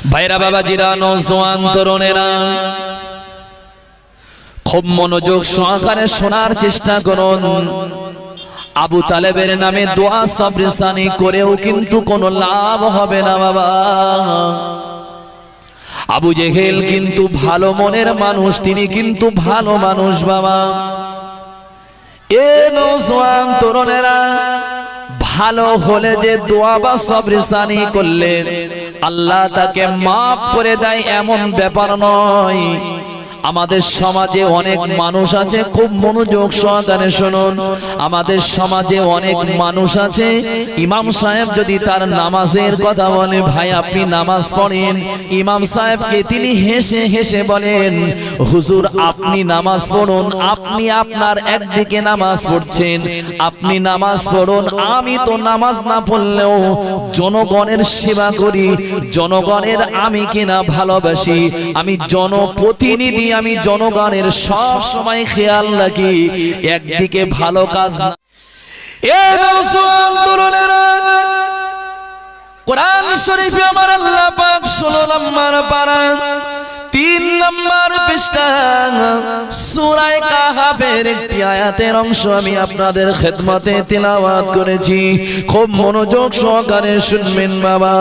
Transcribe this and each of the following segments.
ভাইরা বাবাজিরা, নওজোয়ান তরুণেরা, খুব মনোযোগ সহকারে শোনার চেষ্টা করুন। আবু তালেবের নামে দোয়া সবরেসানি করেও কিন্তু কোনো লাভ হবে না বাবা। আবু জেহেল কিন্তু ভালো মনের মানুষ, তিনি কিন্তু ভালো মানুষ বাবা। এ নওজোয়ান তরুণেরা, ভালো হলে যে দোয়া বা সবরেসানি করলেন আল্লাহ তাকে মাফ করে দেয় এমন ব্যাপার নয়। আমাদের সমাজে অনেক মানুষ আছে, খুব মনোযোগ সহকারে শুনুন। আমাদের সমাজে অনেক মানুষ আছে, ইমাম সাহেব যদি তার নামাজের কথা বলে, ভাই আপনি নামাজ পড়েন, ইমাম সাহেবকে তিনি হেসে হেসে বলেন, হুজুর আপনি নামাজ পড়ুন, আপনি আপনার একদিকে নামাজ পড়ছেন, আপনি নামাজ পড়ুন, আমি তো নামাজ না পড়লেও জনগণের সেবা করি, জনগণের আমি কিনা ভালোবাসি, আমি জনপ্রতিনিধি, আমি জনগণের সব সময় খেয়াল রাখি, একদিকে ভালো কাজ না। এ নওজোয়ান তরুণেরা, কোরআন শরীফে আমার আল্লাহ পাক 16 নম্বর পারা 3 নম্বর পৃষ্ঠা সূরা কাহাফের একটি আয়াতের অংশ আমি আপনাদের খেদমতে তিলাওয়াত করেছি। খুব মনোযোগ সহকারে শুনবেন বাবা।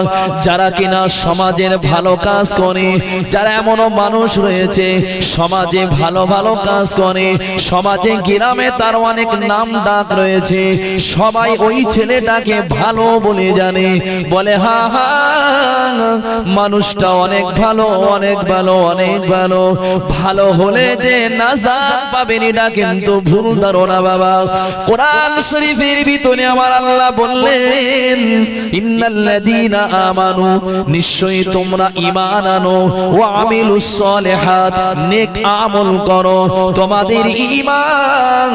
যারা কিনা সমাজের ভালো কাজ করে, যারা এমনও মানুষ রয়েছে সমাজে ভালো ভালো কাজ করে, সমাজে গ্রামে তার অনেক নাম ডাক রয়েছে, সবাই ওই ছেলেটাকে ভালো বলে জানে, বলে হা হা মানুষটা অনেক ভালো, অনেক ভালো, অনেক ভালো। ভালো হলে যে নাজাত পাবেন এটা কিন্তু ভুল ধারণা বাবা। কোরআন শরীফের ভিতরে আমার আল্লাহ বললেন, ইন্নাল্লাযীনা আমানু, নিশ্চয়ই তোমরা ঈমান আনো, ওয়া আমিলুস সালিহাত, নেক আমল করো। তোমাদের ঈমান,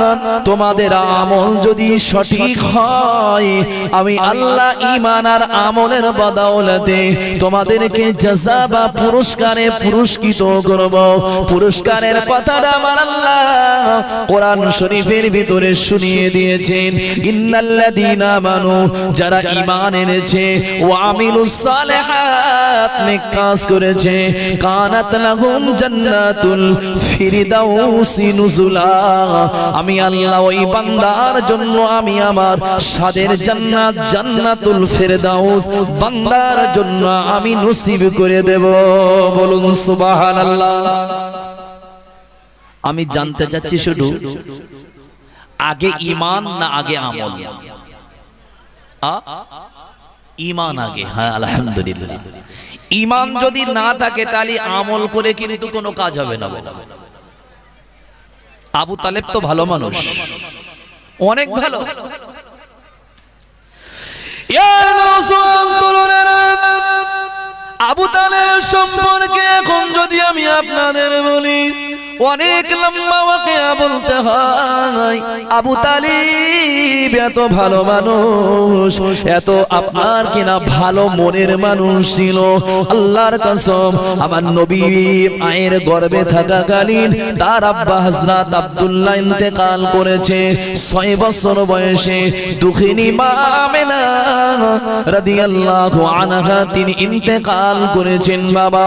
তোমাদের আমল যদি সঠিক হয়, আমি আল্লাহ ঈমান আর আমলের বদৌলতে তোমাদেরকে জাযা বা পুরস্কারে পুরস্কৃত করব। পুরস্কারের কথাটা আমার আল্লাহ কোরআন শরীফের ভিতরে শুনিয়ে দিয়েছেন। ইন্নাল্লাযীনা আমানু, যারা ঈমান এনেছে, ওয়া আমিলুস সালিহাত, নেক কাজ করেছে, কানাত লাহুম জান্নাতুল ফিরদাউসি নুজুলা, আমি আল্লাহ ওই বান্দার জন্য আমি আমার স্বাদের জান্নাত, জান্নাতুল ফিরদাউস বান্দার জন্য আমি নসিব করে দেব। বলুন সুবহানাল্লাহ। আমি জানতে চাচ্ছি শুধু আগে ঈমান না আগে আমল? ঈমান আগে। হ্যাঁ আলহামদুলিল্লাহ। ঈমান যদি না থাকে তাহলে আমল করে কিন্তু কোনো কাজ হবে না। আবু তালেব তো ভালো মানুষ, অনেক ভালো। আবু তালেব সম্পর্কে এখন যদি আমি আপনাদের বলি, অনেক লম্বা ওয়াকিয়া বলতে হয়। আবু তালিব এত ভালো মানুষ, এত আপনার কিনা ভালো মনের মানুষ ছিল, আল্লাহর কসম আমার নবী মায়ের গর্ভে থাকাকালীন তার আব্বা হযরত আব্দুল্লাহ ইন্তেকাল করেছে 6 বছর বয়সে। দুখিনী মা আমেনা রাদিয়াল্লাহু আনহা তিনি ইন্তেকাল করেছেন বাবা।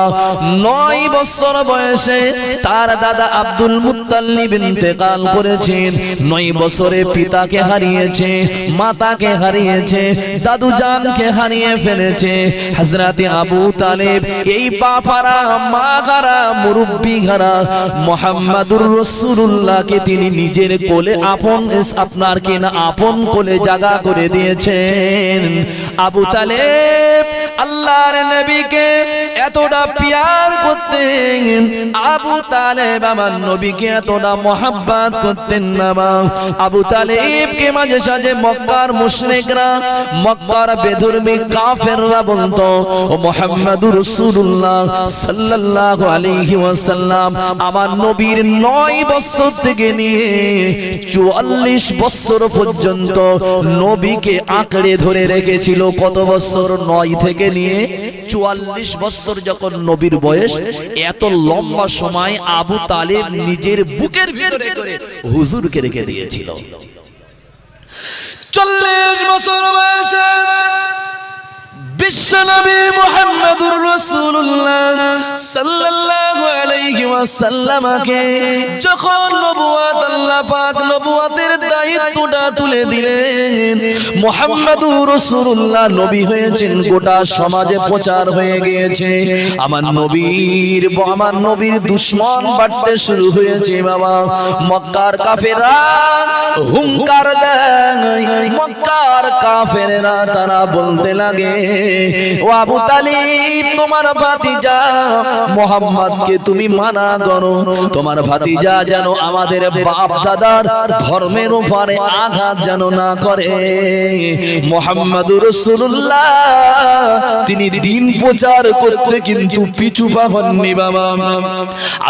9 বছর বয়সে তার দাদা আব্দুল মুত্তালিব ইন্তেকাল করেছেন। 9 বছরে পিতাকে হারিয়েছে, মাতাকে হারিয়েছে, দাদু জানকে হারিয়ে ফেলেছে। হযরত আবু তালেব এই বাপারা মাগারা মুরব্বি ঘরা মুহাম্মাদুর রাসূলুল্লাহকে তিনি নিজের কোলে আপন আপনার কিনা আপন কোলে জায়গা করে দিয়েছেন। আবু তালেব আল্লাহর নবীকে এতটা প্যার করতেন, আবু তালেব আমার নবীকে এতটা মোহাব্বত করতেন বাবা। আবু তালেবকে মাঝে সাঝে মক্কার মুশরিকরা, মক্কার বেধর্মী কাফেররা বলতো, ও মুহাম্মাদুর রাসূলুল্লাহ সাল্লাল্লাহু আলাইহি ওয়াসাল্লাম আমার নবীর 9 বছর থেকে নিয়ে 44 বছর পর্যন্ত নবীকে আঁকড়ে ধরে রেখেছিল। কত বছর? 9 থেকে নিয়ে 44 বছর যখন নবীর বয়স, এত লম্বা সময় আবু তালেব নিজের বুকের ভিতরে করে হুজুরকে রেখে দিয়েছিল। 40 বছর বয়সে বিশ্বনবী মুহাম্মদুর রাসূলুল্লাহ সাল্লাল্লাহু আলাইহি ওয়াসাল্লামকে যখন নবুয়ত আল্লাহ পাক নবুয়তের দায়িত্বটা তুলে দিলেন, মুহাম্মাদুর রাসূলুল্লাহ নবী হয়েছেন, গোটা সমাজে প্রচার হয়ে গিয়েছে। আমার নবীর দুশমন বাড়তে শুরু হয়েছে। বাবা, মক্কার কাফেররা হুঙ্কার দেয়, মক্কার কাফেররা তারা বলতে লাগে, ও আবু তালিব, তোমার ভাতিজা মুহাম্মদকে তুমি মানা করো, তোমার ভাতিজা যেন আমাদের বাপ দাদার ধর্মের উপরে আঘাত যেন না করে। মুহাম্মাদুর রাসূলুল্লাহ তিনি দিন প্রচার করতে কিন্তু পিছু পা হননি। বাবা,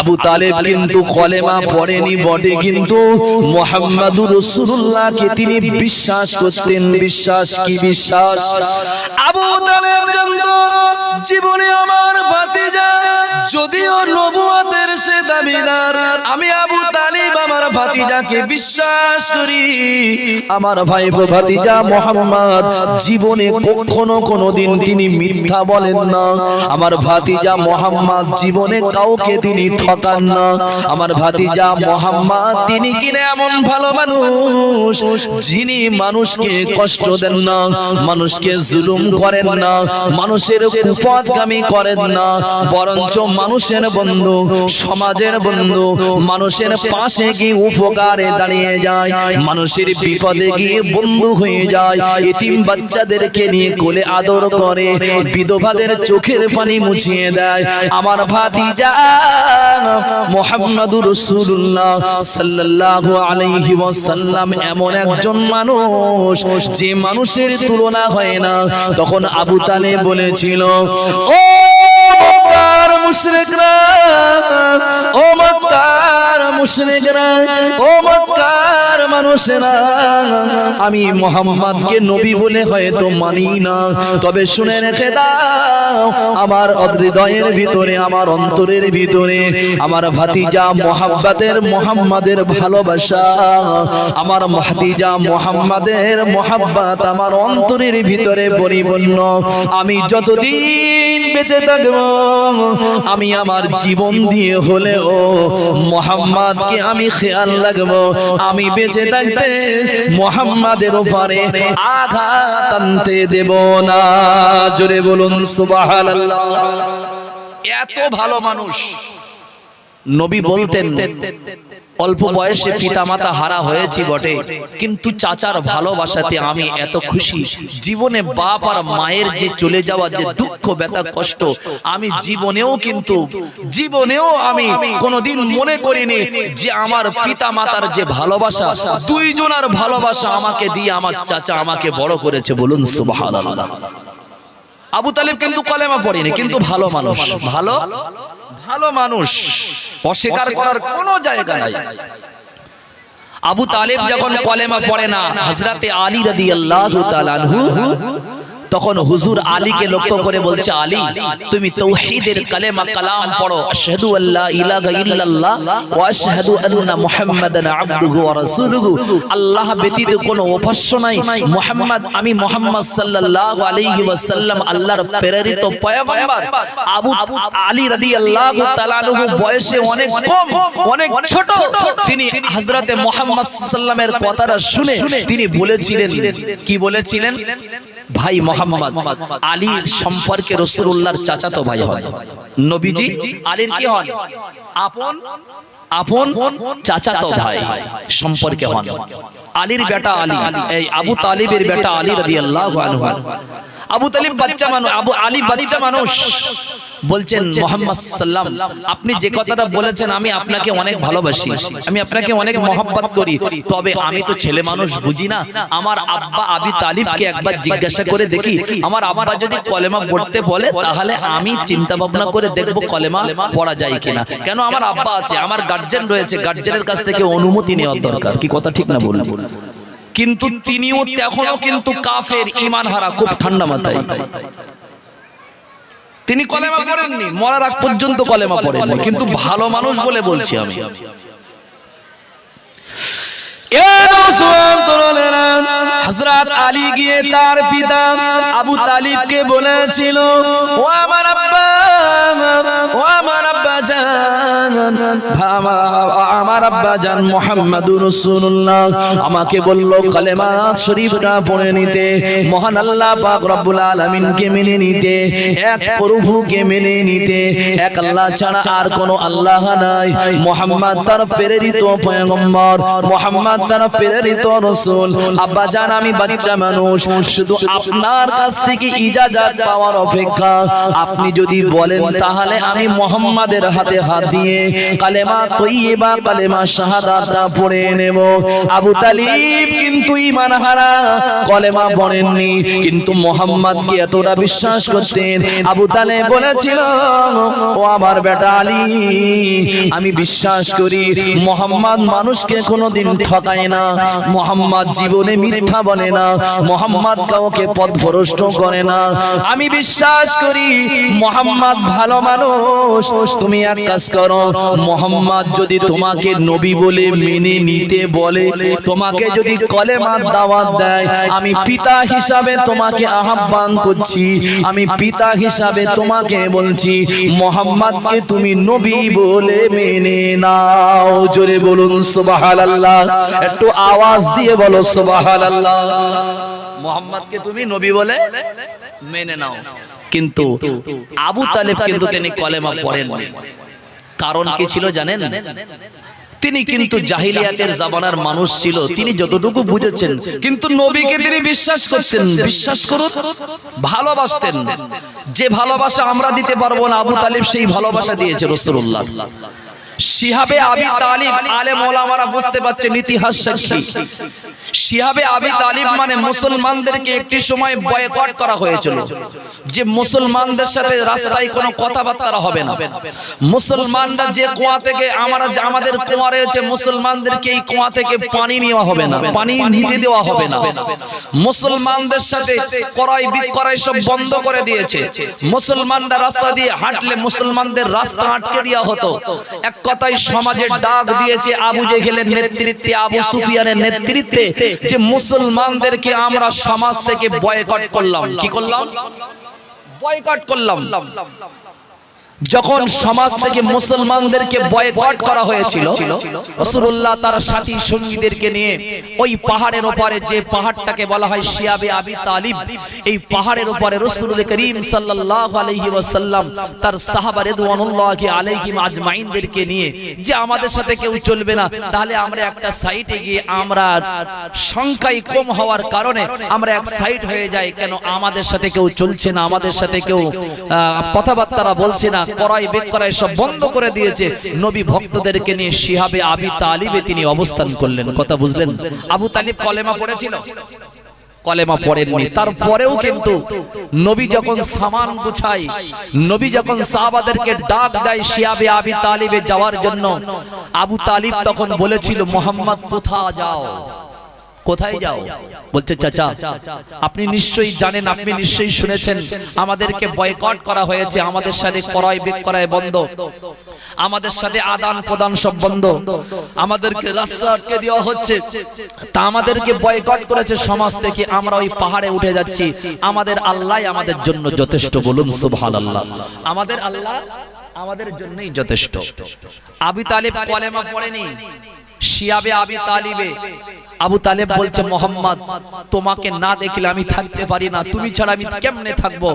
আবু তালেব কিন্তু কলেমা পড়েনি বটে, কিন্তু মুহাম্মাদুর রাসূলুল্লাহকে তিনি বিশ্বাস করতেন। বিশ্বাস কি বিশ্বাস? আবু তালেব জানতো জীবনে আমার ভাতিজা যদিও নবুয়তের সে দাবিদার, আমি আবু তালিব আমার ভাতিজাকে বিশ্বাস করি। আমার ভাইপো ভাতিজা মুহাম্মদ জীবনে কখনো কোনোদিন তিনি মিথ্যা বলেন না। আমার ভাতিজা মুহাম্মদ জীবনে কাউকে তিনি ঠকান না। আমার ভাতিজা মুহাম্মদ তিনি কিনা এমন ভালো মানুষ যিনি মানুষকে কষ্ট দেন না, মানুষকে জুলুম করেন না, মানুষের কুপথগামী করেন না, বরঞ্চ মানুষের বন্ধু, সমাজের বন্ধু, মানুষের পাশে গিয়ে উপকারে দাঁড়িয়ে যায়, মানুষের বিপদে গিয়ে বন্ধু হয়ে যায়, এতিম বাচ্চাদেরকে নিয়ে কোলে আদর করে, বিধবাদের চোখের পানি মুছিয়ে দেয়। আমার ভাতিজা মুহাম্মাদুর রাসূলুল্লাহ সাল্লাল্লাহু আলাইহি ওয়াসাল্লাম এমন একজন মানুষ যে মানুষের তুলনা হয় না। তখন আবু তালেব বলেছিল, ও মক্কার মুশরিকরা, ও মক্কার মুশরিকরা, ও মক্কার মানুষেরা, আমি মুহাম্মদকে নবী বলে হয়তো মানি না, তবে শুনে রেখে দাও, আমার হৃদয়ের ভিতরে, আমার অন্তরের ভিতরে আমার ভাতিজা মুহাম্মাদের ভালোবাসা, আমার ভাতিজা মুহাম্মাদের মুহাব্বত আমার অন্তরের ভিতরে পরিপূর্ণ। আমি যতদিন বেঁচে থাকবো, আমি আমার জীবন দিয়ে হলেও মুহাম্মদকে আমি খেয়াল রাখবো। আমি বেঁচে থাকতে মুহাম্মাদের উপরে আঘাত আনতে দেব না। জোরে বলুন সুবহানাল্লাহ। এত ভালো মানুষ। নবী বলতেন, অল্প বয়সে পিতামাতা হারা হয়েছি বটে, কিন্তু চাচার ভালোবাসাতে আমি এত খুশি। জীবনে বাপ আর মায়ের যে চলে যাওয়া যে দুঃখ ব্যথা কষ্ট, আমি জীবনেও আমি কোনোদিন মনে করিনি যে আমার পিতামাতার যে ভালোবাসা, দুইজনের ভালোবাসা আমাকে দিয়ে আমার চাচা আমাকে বড় করেছে। বলুন সুবহানাল্লাহ। আবু তালেব কিন্তু কলেমা পড়েনি, কিন্তু ভালো মানুষ, ভালো মানুষ, অস্বীকার করার কোনো জায়গা নাই। আবু তালেব যখন কলেমা পড়ে না, হযরতে আলী রাদিয়াল্লাহু তাআলা আনহু তখন হুজুর আলীকে লক্ষ্য করে বলছে, আলী তুমি তাওহীদের কালেমা কালাম পড়ো, আশহাদু আল্লা ইলাহা ইল্লাল্লাহ ওয়া আশহাদু আন্না মুহাম্মাদান আবদুহু ওয়া রাসূলুহু, আল্লাহ ব্যতীত কোনো উপাস্য নাই, আমি মুহাম্মদ সাল্লাল্লাহু আলাইহি ওয়াসাল্লাম আল্লাহর প্রেরিত পয়গম্বর। আলী রাদিয়াল্লাহু তাআলা আনহু বয়সে অনেক কম, অনেক ছোট, তিনি হযরতে মুহাম্মদ সাল্লাল্লাহু আলাইহি ওয়াসাল্লামের কথাটা শুনে তিনি বলেছিলেন, কি বলেছিলেন? ভাই মুহাম্মদ আলীর সম্পর্কে রাসূলুল্লাহর চাচাতো ভাই হন। নবীজি আলীর কি হন? আপন চাচাতো ভাই সম্পর্কে হন। আলীর বেটা আলী, এই আবু তালিবের বেটা আলী রাদিয়াল্লাহু আনহু। আবু তালিব বাচ্চা মানুষ, আলী বাচ্চা মানুষ। বলছেন, মুহাম্মদ সাল্লাম আপনি যে কথাটা বলেছেন আমি আপনাকে অনেক ভালোবাসি, আমি আপনাকে অনেক মহব্বত করি, তবে আমি তো ছেলে মানুষ, বুঝি না। আমার আব্বা আবি তালিবকে একবার জিজ্ঞাসা করে দেখি, আমার আব্বা যদি কলেমা পড়তে বলে তাহলে আমি চিন্তা ভাবনা করে দেখব কলেমা পড়া যায় কিনা। কেন, আমার আব্বা আছে, আমার গার্জেন রয়েছে, গার্জেনের কাছ থেকে অনুমতি নেওয়ার দরকার। কি কথা ঠিক না বলুন? কিন্তু তিনিও তখনও কিন্তু কাফের, ঈমান হারা, খুব ঠান্ডা মাথায়। তিনি কলেমা পড়েননি, মরার আগ পর্যন্ত কলেমা পড়েননি, কিন্তু ভালো মানুষ বলে বলছি আমি। হযরত আলী গিয়ে তার পিতা আবু তালিবকে বলেছিল, ও আমার আব্বা, ও আমার আমার আব্বাজান মুহাম্মাদুর রাসূলুল্লাহ আমাকে বলল কালেমা শরীফটা পড়ে নিতে, মহান আল্লাহ পাক রব্বুল আলামিনকে মেনে নিতে, এক প্রভুকে মেনে নিতে, এক আল্লাহ ছাড়া আর কোনো আল্লাহ নাই, মুহাম্মদ তার প্রেরিত পয়গম্বর, মুহাম্মদ তার প্রেরিত রাসূল। আব্বাজান আমি বাচ্চা মানুষ, শুধু আপনার কাছ থেকে ইজাজত পাওয়ার অপেক্ষা। আপনি যদি বলেন তাহলে আমি মুহাম্মাদের হাতে হাত দিয়ে কালেমা তয়্যিবা কালেমা শাহাদাতটা পড়ে নেব। আবু তালিব কিন্তু ঈমান হারা, কালেমা পড়েননি, কিন্তু মুহাম্মদকে এতটা বিশ্বাস করতেন। আবু তালেব বলেছিল, ও আমার বেটা আলী, আমি বিশ্বাস করি মুহাম্মদ মানুষকে কোনোদিন ঠকায় না, মুহাম্মদ জীবনে মিথ্যা বলে না, মুহাম্মদ কাউকে পথভ্রষ্ট করে না। আমি বিশ্বাস করি মুহাম্মদ ভালো মানুষ। তুমি এক কাজ করো, মুহাম্মদ যদি তোমাকে নবী বলে মেনে নিতে বলে, তোমাকে যদি কলেমার দাওয়াত দেয়, আমি পিতা হিসাবে তোমাকে আহ্বান করছি, আমি পিতা হিসাবে তোমাকে বলছি মুহাম্মদকে তুমি নবী বলে মেনে নাও। জোরে বলুন সুবহানাল্লাহ, একটু আওয়াজ দিয়ে বলো সুবহানাল্লাহ। মুহাম্মদকে তুমি নবী বলে মেনে নাও। কিন্তু আবু তালেব কিন্তু তিনি কলেমা পড়েননি। কারণ কি ছিল জানেন? তিনি কিন্তু জাহিলিয়াতের জামানার মানুষ ছিল, তিনি যতটুকু বুঝেছেন, কিন্তু নবীকে তিনি বিশ্বাস করতেন, বিশ্বাস করুন, ভালোবাসতেন। যে ভালোবাসা আমরা দিতে পারবো না, আবু তালিব সেই ভালোবাসা দিয়েছে রাসূলুল্লাহ। শিহাবে আবি তালিব, আলেম ওলামারা বুঝতে পারছেন, ইতিহাস সাক্ষী। শিহাবে আবি তালিব মানে মুসলমানদেরকে একটি সময় বয়কট করা হয়েছিল, যে মুসলমানদের সাথে রাস্তায় কোনো কথাবার্তা হবে না। মুসলমানরা যে কুয়া থেকে আমাদের কুয়া রয়েছে, মুসলমানদেরকে এই কুয়া থেকে পানি নেওয়া হবে না, পানি নিতে দেওয়া হবে না। মুসলমানদের সাথে ক্রয় বিক্রয় সব বন্ধ করে দিয়েছে। মুসলমানরা রাস্তা দিয়ে হাঁটলে মুসলমানদের রাস্তা আটকে দেওয়া হতো। এক কথায় সমাজের ডাক দিয়েছে আবু জেহেলের নেতৃত্বে, আবু সুফিয়ানের নেতৃত্বে, যে মুসলমানদেরকে আমরা সমাজ থেকে বয়কট করলাম। কি করলাম? বয়কট করলাম। যখন সমাজ থেকে মুসলমানদেরকে বয়কট করা হয়েছিল, রাসূলুল্লাহ তার সাথী সঙ্গীদেরকে নিয়ে ওই পাহাড়ের উপরে, যে পাহাড়টাকে বলা হয় শিয়াবে আবি তালিব, এই পাহাড়ের উপরে রাসূল করিম সাল্লাল্লাহু আলাইহি ওয়াসাল্লাম তার সাহাবা রিদওয়ানুল্লাহি আলাইহিম আজমাইনদেরকে নিয়ে, যে আমাদের সাথে কেউ চলবে না, তাহলে আমরা একটা সাইডে গিয়ে, আমরা সংখ্যায় কম হওয়ার কারণে আমরা এক সাইড হয়ে যাই। কেন আমাদের সাথে কেউ চলছে না, আমাদের সাথে কেউ কথাবার্তা বলছে না, ক্রয় বিক্রয় সব বন্ধ করে দিয়েছে। নবী ভক্তদেরকে নিয়ে শিহাবে আবি তালিবে তিনি অবস্থান করলেন। কথা বুঝলেন? আবু তালিব কলেমা পড়েছিল? কলেমা পড়েননি। তারপরেও কিন্তু নবী যখন সামান গুছায়, নবী যখন সাহাবাদেরকে ডাক দেয় শিহাবে আবি তালিবে যাওয়ার জন্য, আবু তালিব তখন বলেছিল, মুহাম্মদ কোথায় যাও, কোথায় যাও? বলছে, চাচা আপনি নিশ্চয়ই জানেন, আপনি নিশ্চয়ই শুনেছেন, আমাদেরকে বয়কট করা হয়েছে, আমাদের সাথে ক্রয় বিক্রয় বন্ধ, আমাদের সাথে আদান প্রদান সব বন্ধ, আমাদেরকে রাস্তা আটকে দেওয়া হচ্ছে, তা আমাদেরকে বয়কট করেছে সমাজ থেকে, আমরা ওই পাহাড়ে উঠে যাচ্ছি। আমাদের আল্লাহ আমাদের জন্য যথেষ্ট। বলুন সুবহানাল্লাহ। আমাদের আল্লাহ আমাদের জন্যই যথেষ্ট। আবি তালিব কলেমা পড়েনি, শিয়াবে আবি তালিবে। আবু তালেব বলছে, মুহাম্মদ তোমাকে না দেখলে আমি থাকতে পারি না, তুমি ছাড়া আমি কেমনে থাকবো?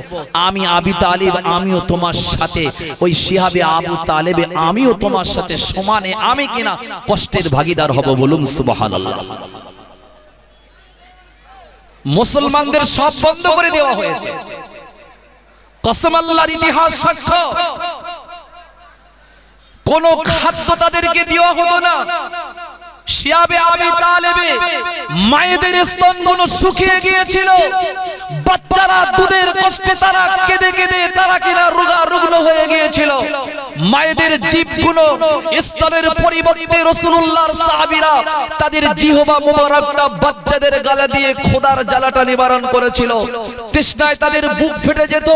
আমি আবি তালিব, আমিও তোমার সাথে, ওই শিহাবে আবু তালেবে আমিও তোমার সাথে সমানে, আমি কিনা কষ্টের ভাগীদার হব। বলুন সুবহানাল্লাহ। মুসলমানদের সব বন্ধ করে দেওয়া হয়েছে। কসম আল্লাহর, ইতিহাস সাক্ষ্য, কোন খাদ্য তাদেরকে দেওয়া হতো না। শিয়াবে আবি তালেবে মায়েদের স্তনগুলো শুকিয়ে গিয়েছিল, বাচ্চারা দুধের কষ্টে তারা কেঁদে কেঁদে তারা কিনা রুগ্ন হয়ে গিয়েছিল। মায়েদের জিভগুলো স্তনের পরিবর্তে রাসূলুল্লাহর সাহাবীরা তাদের জিহবা মুবারকটা বাচ্চাদের গালে দিয়ে খোদার জ্বালাটা নিবারণ করেছিল। তৃষ্ণায় তাদের বুক ফেটে যেত।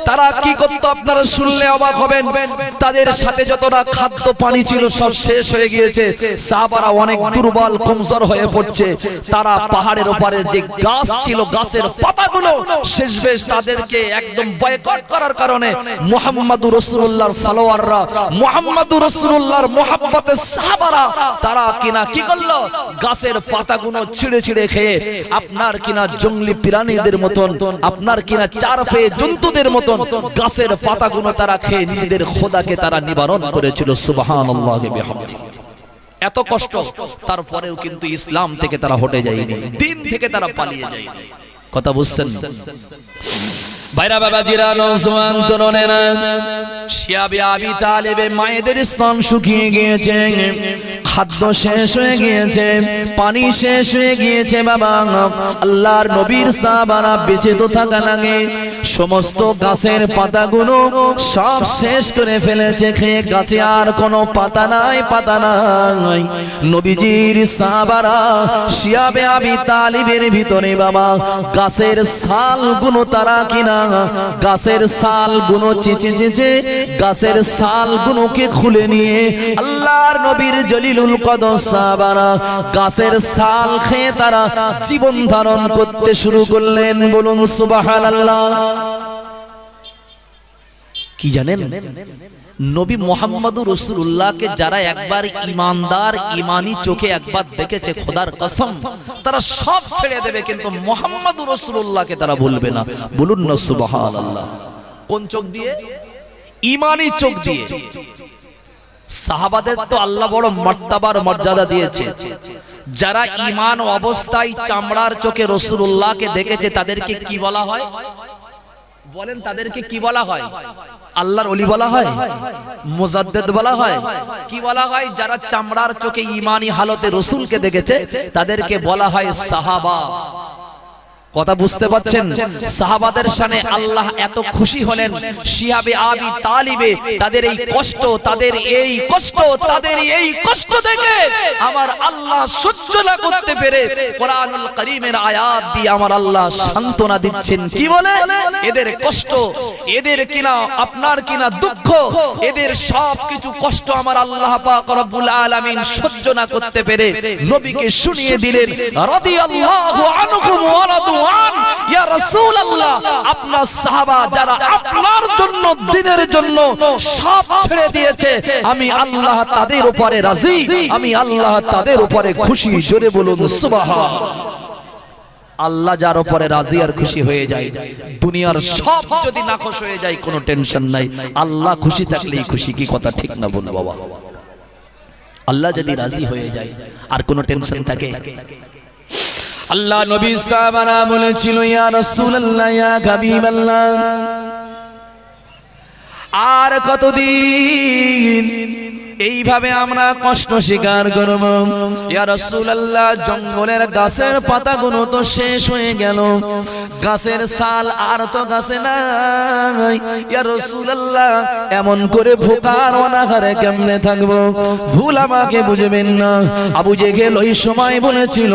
তারা কি করত আপনারা শুনলে অবাক হবেন। তাদের সাথে যতটা খাদ্য পানি ছিল সব শেষ হয়ে গিয়েছে। সাহাবারা অনেক দুর্বল কমজোর হয়ে পড়ছে। তারা পাহাড়ের উপরে যে গাছ ছিল, গাছের পাতাগুলো শেষবেশ তাদেরকে একদম বয়কট করার কারণে মুহাম্মদুর রাসূলুল্লাহর ফলোয়াররা সাহাবারা, মুহাম্মদুর রাসূলুল্লাহর মুহাব্বতের সাহাবারা, তারা কিনা কি করলো? গাছের পাতাগুলো ছিঁড়ে ছিঁড়ে খেয়ে আপনার কিনা জঙ্গলি প্রাণীদের মতন, আপনার কিনা চার পেয়ে জন্তুদের মতন গাছের পাতাগুলো তারা খেয়ে নিজেদের খোদাকে তারা নিবারণ করেছিল। সুবহানাল্লাহি বিহামদিহি। এত কষ্ট, তারপরেও কিন্তু ইসলাম থেকে তারা হটে যায়নি, দিন থেকে তারা পালিয়ে যায়নি। কথা বুঝছেন? ভাইরা বাবাজিরা, নওজওয়ান তরুণেরা, শিয়াবে আবি তালেবের মায়েদের স্তন শুকিয়ে গিয়েছে, খাদ্য শেষ হয়ে গিয়েছে, পানি শেষ হয়ে গিয়েছে। বাবা, আল্লাহর নবীর সাহাবারা বেঁচে তো থাকা লাগে, সমস্ত গাছের পাতাগুলো সব শেষ করে ফেলেছে খেয়ে। গাছে আর কোনো পাতা নাই, পাতা নাই। নবীজির সাহাবারা শিয়াবে আবি তালিবের ভিতরে বাবা গাছের ছালগুলো তারা কিনা গাছের ছালগুলো চেঁচে চেঁচে গাছের ছালগুলোকে খুলে নিয়ে আল্লাহর নবীর জলিলুল কদর সাহাবারা গাছের ছাল খেয়ে তারা জীবন ধারণ করতে শুরু করলেন। বলুন সুবহানাল্লাহ। কি জানেন? নবী মুহাম্মদুর রাসূলুল্লাহকে যারা একবার ঈমানদার ঈমানি চোখে একবার দেখেছে, খোদার কসম তারা সব ছেড়ে দেবে, কিন্তু মুহাম্মদুর রাসূলুল্লাহকে তারা ভুলবে না। বলুন না সুবহানাল্লাহ। কোন চোখ দিয়ে? ঈমানি চোখ দিয়ে। সাহাবাদের তো আল্লাহ বড় মর্তবার মর্যাদা দিয়েছে। যারা ঈমান অবস্থায় চামড়ার চোখে রাসূলুল্লাহকে দেখেছে তাদেরকে কি বলা হয়? বলেন, তাদেরকে কি বলা হয়? আল্লাহর ওলি বলা হয়, মুজাদ্দিদ বলা হয়, কি বলা হয়? যারা চামড়ার চোখে ঈমানি হালতে রাসূলকে দেখেছে তাদেরকে বলা হয় সাহাবা। কথা বুঝতে পারছেন? সাহাবাদের শানে আল্লাহ এত খুশি হলেন, শিয়াবে আবি তালিবে তাদের এই কষ্ট, তাদের এই কষ্ট, তাদের এই কষ্ট দেখে আমার আল্লাহ সহ্য না করতে পেরে কোরআনুল কারীমের আয়াত দিয়ে আমার আল্লাহ সান্ত্বনা দিচ্ছেন। কি বলে? এদের কষ্ট, এদের কিনা আপনার কিনা দুঃখ, এদের সব কিছু কষ্ট আমার আল্লাহ পাক রব্বুল আলামিন সহ্য না করতে পেরে নবীকে শুনিয়ে দিলেন, রাদিয়াল্লাহু আনহুম ওয়া রাদু ইয়া রাসূলুল্লাহ, আপনার সাহাবা যারা আপনার জন্য দ্বীনের জন্য সব ছেড়ে দিয়েছে, আমি আল্লাহ তাদের উপরে রাজি, আমি আল্লাহ তাদের উপরে খুশি। জোরে বলুন সুবহানাল্লাহ। আল্লাহ যার উপরে রাজি আর খুশি হয়ে যায়, দুনিয়ার সব যদি নাখোশ হয়ে যায় কোনো টেনশন নাই, আল্লাহ খুশি থাকলেই খুশি। কি কথা ঠিক না বলুন বাবা? আল্লাহ যদি রাজি হয়ে যায় আর কোনো টেনশন থাকে? আল্লাহ নবী সাহাবারা বলেছিল, ইয়া রাসূলুল্লাহ, ইয়া হাবিবাল্লাহ, আর কতদিন এইভাবে আমরা কষ্ট স্বীকার করব? ইয়া রাসূলুল্লাহ, জঙ্গলের গাছের পাতাগুলো তো শেষ হয়ে গেল, গাছের ছাল আর তো গাছে নাই। ইয়া রাসূলুল্লাহ, এমন করে ভোকার অনাহারে কেমনে থাকবো? ভুল আমাকে বুঝবেন না। আবু জেহেল ওই সময় বলেছিল,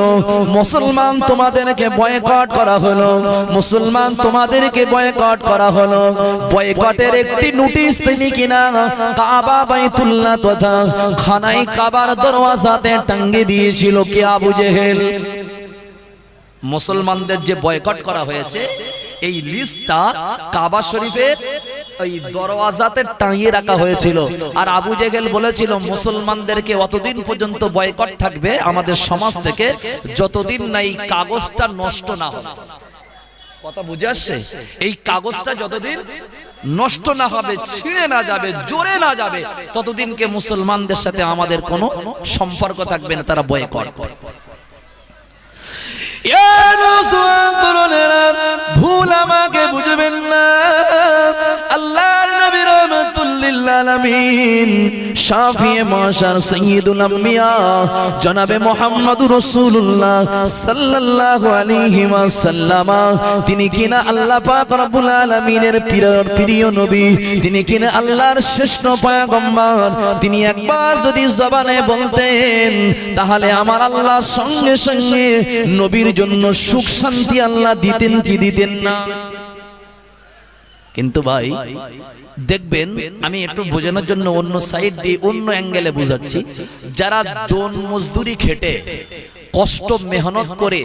মুসলমান তোমাদেরকে বয়কট করা হলো, মুসলমান তোমাদেরকে বয়কট করা হলো। বয়কটের একটি নোটিশ তিনি কিনা কাবা বাইতুল্লাহ তথা খানায় কাবার দরওয়াজাতে টাঙ্গিয়ে দিয়েছিল। কে? আবু জেহেল। মুসলমানদের যে বয়কট করা হয়েছে এই লিস্টটা কাবা শরীফের ওই দরওয়াজাতে টাঙিয়ে রাখা হয়েছিল। আর আবু জেহেল বলেছিল, মুসলমানদেরকে অতদিন পর্যন্ত বয়কট থাকবে আমাদের সমাজ থেকে যতদিন না এই কাগজটা নষ্ট না হবে। কথা বুঝে আসছে? এই কাগজটা যতদিন নষ্ট না হবে, ছিঁড়ে না যাবে, জোরে না যাবে, ততদিনকে মুসলমানদের সাথে আমাদের কোনো সম্পর্ক থাকবে না। তারা বয়কট। ভুল আমাকে বুঝবেন না। আল্লাহর নবী রাহমাতুল লিল আলামিন, শাফিয়ে মাশার, সাইয়্যিদুল আম্বিয়া জনাবে মুহাম্মদুর রাসূলুল্লাহ সাল্লাল্লাহু আলাইহি ওয়াসাল্লাম, তিনি কিনা আল্লাহ পাক রব্বুল আলামিনের প্রিয় নবী, তিনি কিনা আল্লাহর শ্রেষ্ঠ পয়গম্বর। তিনি একবার যদি জবানে বলতেন তাহলে আমার আল্লাহ সঙ্গে সঙ্গে নবীর জন্য সুখ শান্তি আল্লাহ দিতেন কি দিতেন না? কিন্তু ভাই দেখবেন, আমি একটু বোঝানোর জন্য অন্য সাইড দিয়ে অন্য অ্যাঙ্গেলে বুঝাচ্ছি, যারা জন মজদুরি খেটে কষ্ট মেহনত করে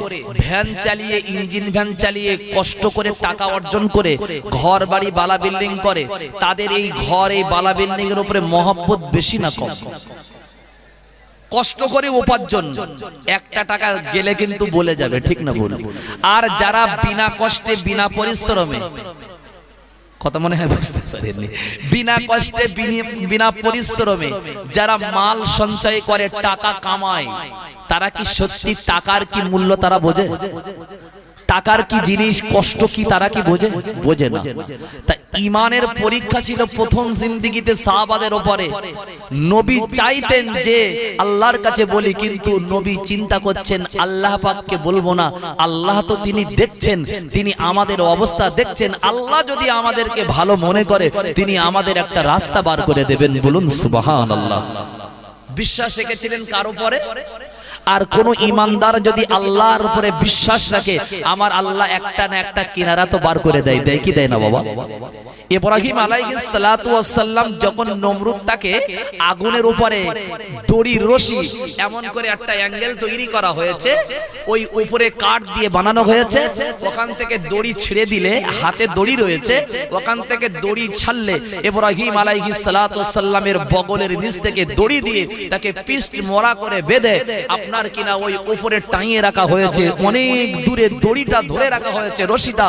ভ্যান চালিয়ে ইঞ্জিন ভ্যান চালিয়ে কষ্ট করে টাকা অর্জন করে ঘর বাড়ি বালা বিল্ডিং করে, তাদের এই ঘর এই বালা বিল্ডিং এর উপরে মহব্বত বেশি না কম? কষ্ট করে উপার্জন একটা টাকা গেলে কিন্তু বলে যাবে, ঠিক না বল? আর যারা বিনা কষ্টে বিনা পরিশ্রমে, কথা মনে হয় বুঝতে পারেননি, বিনা কষ্টে বিনা পরিশ্রমে যারা মাল সঞ্চয় করে টাকা কামায়, তারা কি সত্যি টাকার কি মূল্য তারা বোঝে? টাকার কি জিনিস, কষ্ট কি তারা কি বোঝে? বোঝে না। তাই ঈমানের পরীক্ষা ছিল প্রথম জিন্দেগিতে সাহাবাদের উপরে। নবী চাইতেন যে আল্লাহর কাছে বলি, কিন্তু নবী চিন্তা করছেন আল্লাহ পাককে বলবো না, আল্লাহ তো তিনি দেখছেন, তিনি আমাদের অবস্থা দেখছেন, আল্লাহ যদি আমাদেরকে ভালো মনে করে তিনি আমাদের একটা রাস্তা বার করে দেবেন। বলুন সুবহানাল্লাহ। বিশ্বাস রেখেছিলেন কার উপরে? আর কোন ইমানদার যদি আল্লাহর উপরে বিশ্বাস রাখে, আমার আল্লাহ একটা না একটা কিনারা তো বার করে দেয়, দেয় কি দেয় না বাবা? ইব্রাহিম আলাইহিস সালাতু ওয়াস সালাম যখন নমরুদ তাকে আগুনের উপরে দড়ির রশি এমন করে একটা অ্যাঙ্গেল তৈরি করা হয়েছে, ওই উপরে কাঠ দিয়ে বানানো হয়েছে, ওখান থেকে দড়ি ছেড়ে দিলে হাতে দড়ি রয়েছে, ওখান থেকে দড়ি ছাড়লে ইব্রাহিম আলাইহিস সালাতু ওয়াস সালামের বগলের নিচ থেকে দড়ি দিয়ে তাকে পিষ্ট মোড়া করে বেঁধে আপনার কিনা ওই উপরে টাঙিয়ে রাখা হয়েছে, অনেক দূরে দড়িটা ধরে রাখা হয়েছে রশিটা,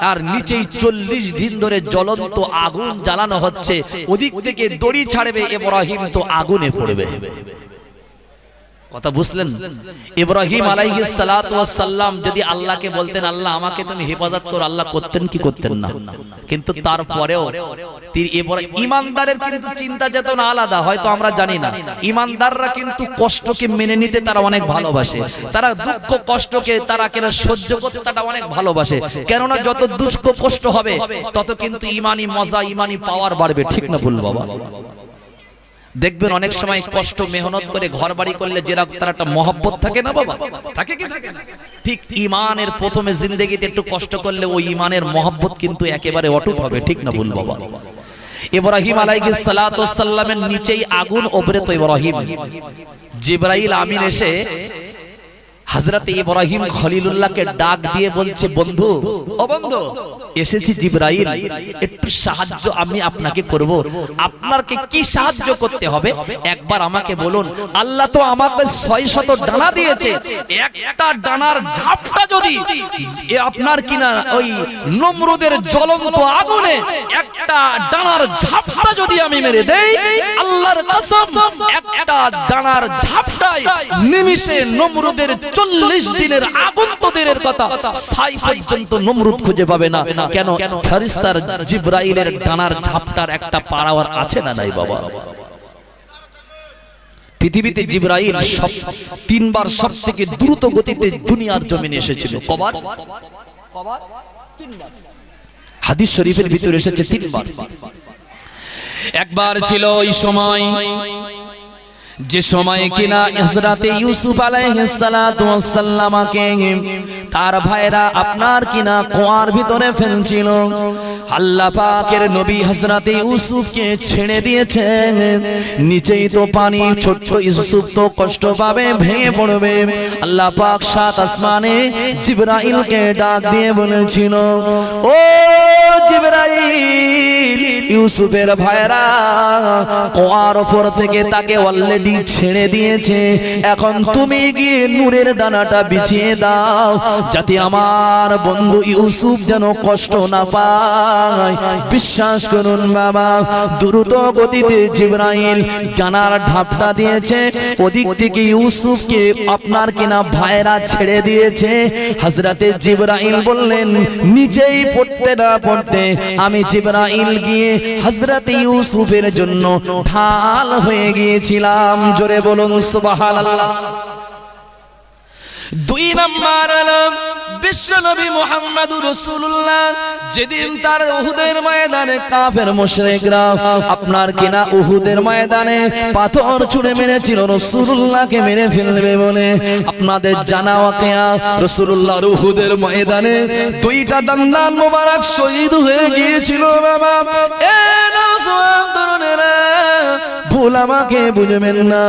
আর নিচেই 40 দিন ধরে জ্বলন্ত আগুন জ্বালানো হচ্ছে, ওদিক থেকে দড়ি ছাড়বে ইব্রাহিম তো আগুনে পড়বে। কথা বুঝলেন? ইব্রাহিম আলাইহিস সালাতু ওয়াস সালাম যদি আল্লাহকে বলতেন আল্লাহ আমাকে তুমি হেফাজত করো, আল্লাহ করতেন কি করতেন না? কিন্তু তারপরেও ইমানদারের কিন্তু চিন্তা চেতনা আলাদা, হয়তো আমরা জানি না। ইমানদাররা কিন্তু কষ্টকে মেনে নিতে তারা অনেক ভালোবাসে, তারা দুঃখ কষ্টকে তারা কেন সহ্য করতে তারা অনেক ভালোবাসে, কেননা যত দুঃখ কষ্ট হবে তত কিন্তু ইমানি মজা ইমানি পাওয়ার বাড়বে, ঠিক না ভুল বাবা? দেখবেন অনেক সময় কষ্ট মেহনত করে ঘর বাড়ি করলে যেরকম তার একটা মহব্বত থাকে না বাবা, থাকে কি থাকে না? ঠিক ইমানের প্রথমে জিন্দেগিতে একটু কষ্ট করলে ওই ইমানের মহব্বত কিন্তু একেবারে অটুট হবে, ঠিক না ভুল বাবা? ইব্রাহিম আলাইহিস সালাতু ওয়াস সালামের নিচেই আগুন, ওপরে তো ইব্রাহিম। জিবরাইল আমিন এসে হযরত ইব্রাহিম খলিলুল্লাহকে ডাক দিয়ে বলছে, বন্ধু ও বন্ধু, এসেছি জিবরাইল, একটু সাহায্য আমি আপনাকে করব। আপনাকে কি সাহায্য করতে হবে একবার আমাকে বলুন। আল্লাহ তো আমাকে 600 ডানা দিয়েছে, একটা ডানার ঝাপটা যদি আপনার কিনা ওই নমরুদের জ্বলন্ত আগুনে একটা ডানার ঝাপটা যদি আমি মেরে দেই, আল্লাহর কসম একটা ডানার ঝাপটায় নিমিষে নমরুদের 40 দিনের আগুন তো দূরের কথা, ছাই পর্যন্ত নমরুদ খুঁজে পাবে না। কেন? ফেরেশতার জিবরাইলের ডানার ঝাপটার একটা পাওয়ার আছে না নাই বাবা? পৃথিবীতে জিবরাইল 3 বার সবথেকে দ্রুত গতিতে দুনিয়ার জমিনে এসেছিল। কবার? 3 বার। হাদিস শরীফের ভিতরে এসেছে 3 বার। একবার ছিল ওই সময় যে সময় কিনা হযরতে ইউসুফ আলাইহিস সালাতু ওয়াস সালামকে তার ভাইরা আপনার কিনা কুয়ার ভিতরে ফেলছিল, আল্লাহ পাকের নবী হযরতে ইউসুফকে ছেড়ে দিয়েছেন, নিচেই তো পানি, ছোট্ট ইউসুফ তো কষ্ট পাবে, ভেঙে পড়বে। আল্লাহ পাক 7 আসমানে জিবরাইলকে ডাক দিয়ে বলেছিল, ও জিবরাইল, ইউসুফের ভাইরা কুয়ার উপর থেকে তাকে অলরেডি ছেড়ে দিয়েছে, এখন তুমি গিয়ে নূরের ডানাটা বিছিয়ে দাও, যাতে আমার বন্ধু ইউসুফ যেন কষ্ট না পায়। বিশ্বাস করুন বাবা, দ্রুত গতিতে জিবরাইল ডানার ঢাপটা দিয়েছে, ওদিক থেকে ইউসুফকে আপনার কিনা ভাইরা ছেড়ে দিয়েছে। হযরতে জিবরাইল বললেন, নিচেই পড়তে না পড়তে আমি জিবরাইল গিয়ে হযরতে ইউসুফের জন্য ঢাল হয়ে গিয়েছিলাম। জোরে বলুন সুবহানাল্লাহ। 2 নম্বর বিশ্বনবী মুহাম্মদুর রাসূলুল্লাহ যেদিন তার উহুদের ময়দানে কাফের মুশরিকরা আপনার কিনা উহুদের ময়দানে পাথর ছুঁড়ে মেরেছিল রাসূলুল্লাহকে মেরে ফেলবে বলে, আপনাদের জানা ওয়াকিয়া রাসূলুল্লাহর উহুদের ময়দানে 2টা দান্দান মোবারক শহীদ হয়ে গিয়েছিল বাবা। এ নওজওয়ান তরুণেরা, ভুল আমাকে বুঝবেন না।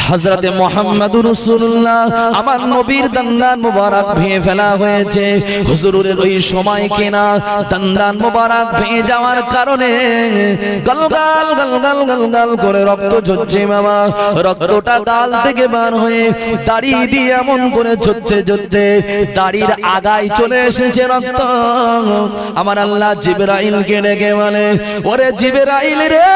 হযরতে মুহাম্মদুর রাসূলুল্লাহ আমার নবীর দান্দান মোবারক ভেঙে ফেলা হয়েছে। হুজুরের ওই সময় কিনা দান্দান মোবারক ভেঙে যাওয়ার কারণে গলগাল গলগাল গলগাল করে রক্ত ঝরছে বাবা। রক্তটা গাল থেকে বার হয়ে দাড়ি দিয়ে এমন করে ঝরছে ঝরতে দাড়ির আগায় চলে এসেছে রক্ত। আমার আল্লাহ জিবরাইলকে ডেকে বলে, ওরে জিবরাইল রে,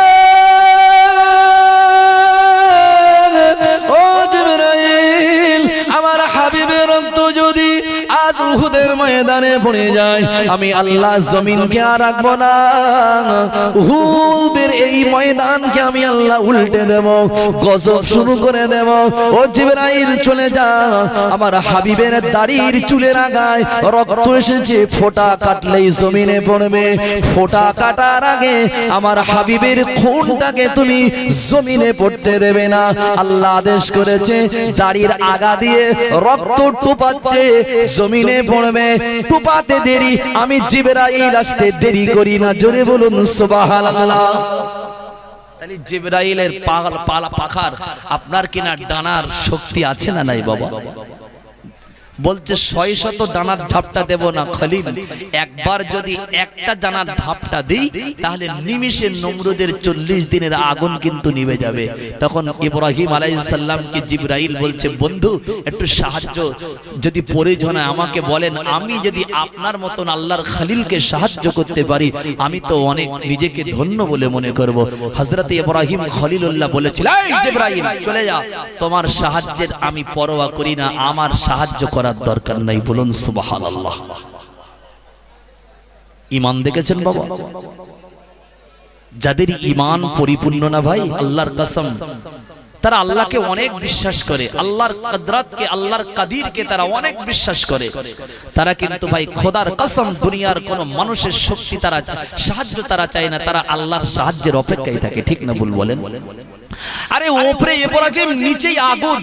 ও জিবরাইল, আমার হাবিবের রক্ত যদি আজ উহুদের ময়দানে পড়ে যায়, আমি আল্লাহ জমিনকে আর রাখবো না। উহুদের এই ময়দানকে আমি আল্লাহ উল্টে দেব, গজব শুরু করে দেব। ও জিবরাইল চলে যা, আমার হাবিবের দাড়ির চুলের আগায় রক্ত এসেছে, ফোঁটা কাটলেই জমিনে পড়বে। ফোঁটা কাটার আগে আমার হাবিবের খুনটাকে তুমি জমিনে পড়তে দেবে না। আল্লাহ আদেশ করেছে, দাড়ির আগা দিয়ে রক্ত টুপাচ্ছে, জমিনে পড়বে। টুপাতে দেরি, আমি জিবরাইল আসতে দেরি করি না। জোরে বলুন সুবহানাল্লাহ। তাহলে জিবরাইলের পাখার আপনার কিনা ডানার শক্তি আছে না নাই বাবা? বলছে 600 ডানার ঝাপটা দেব না খলিল, একবার যদি একটা ডানার ঝাপটা দেই তাহলে নিমিষে নমরুদের 40 দিনের আগুন কিন্তু নিভে যাবে। তখন ইব্রাহিম আলাইহিস সালামকে জিবরাইল বলছে, বন্ধু একটু সাহায্য যদি প্রয়োজন হয় আমাকে বলেন, আমি যদি আপনার মতন আল্লাহর খলিলকে সাহায্য করতে পারি আমি তো অনেক নিজেকে ধন্য বলে মনে করব। হযরত ইব্রাহিম খলিলুল্লাহ বলেছিল, এই জিবরাইল চলে যা, তোমার সাহায্যের আমি পরোয়া করি না, আমার সাহায্য করার দরকার নাই। বলুন সুবহানাল্লাহ। ঈমান দেখেছেন বাবা? যাদের ঈমান পরিপূর্ণ না ভাই, আল্লাহর কসম, তারা আল্লাহকে অনেক বিশ্বাস করে, আল্লাহর কদরতকে, আল্লাহর কাদিরকে তারা অনেক বিশ্বাস করে। তারা কিন্তু ভাই খোদার কসম দুনিয়ার কোন মানুষের শক্তি তারা সাহায্য তারা চায় না, তারা আল্লাহর সাহায্যের অপেক্ষায় থাকে। ঠিক না ভুল বলেন? আরে উপরে ইব্রাহিম নিচেই আগুন।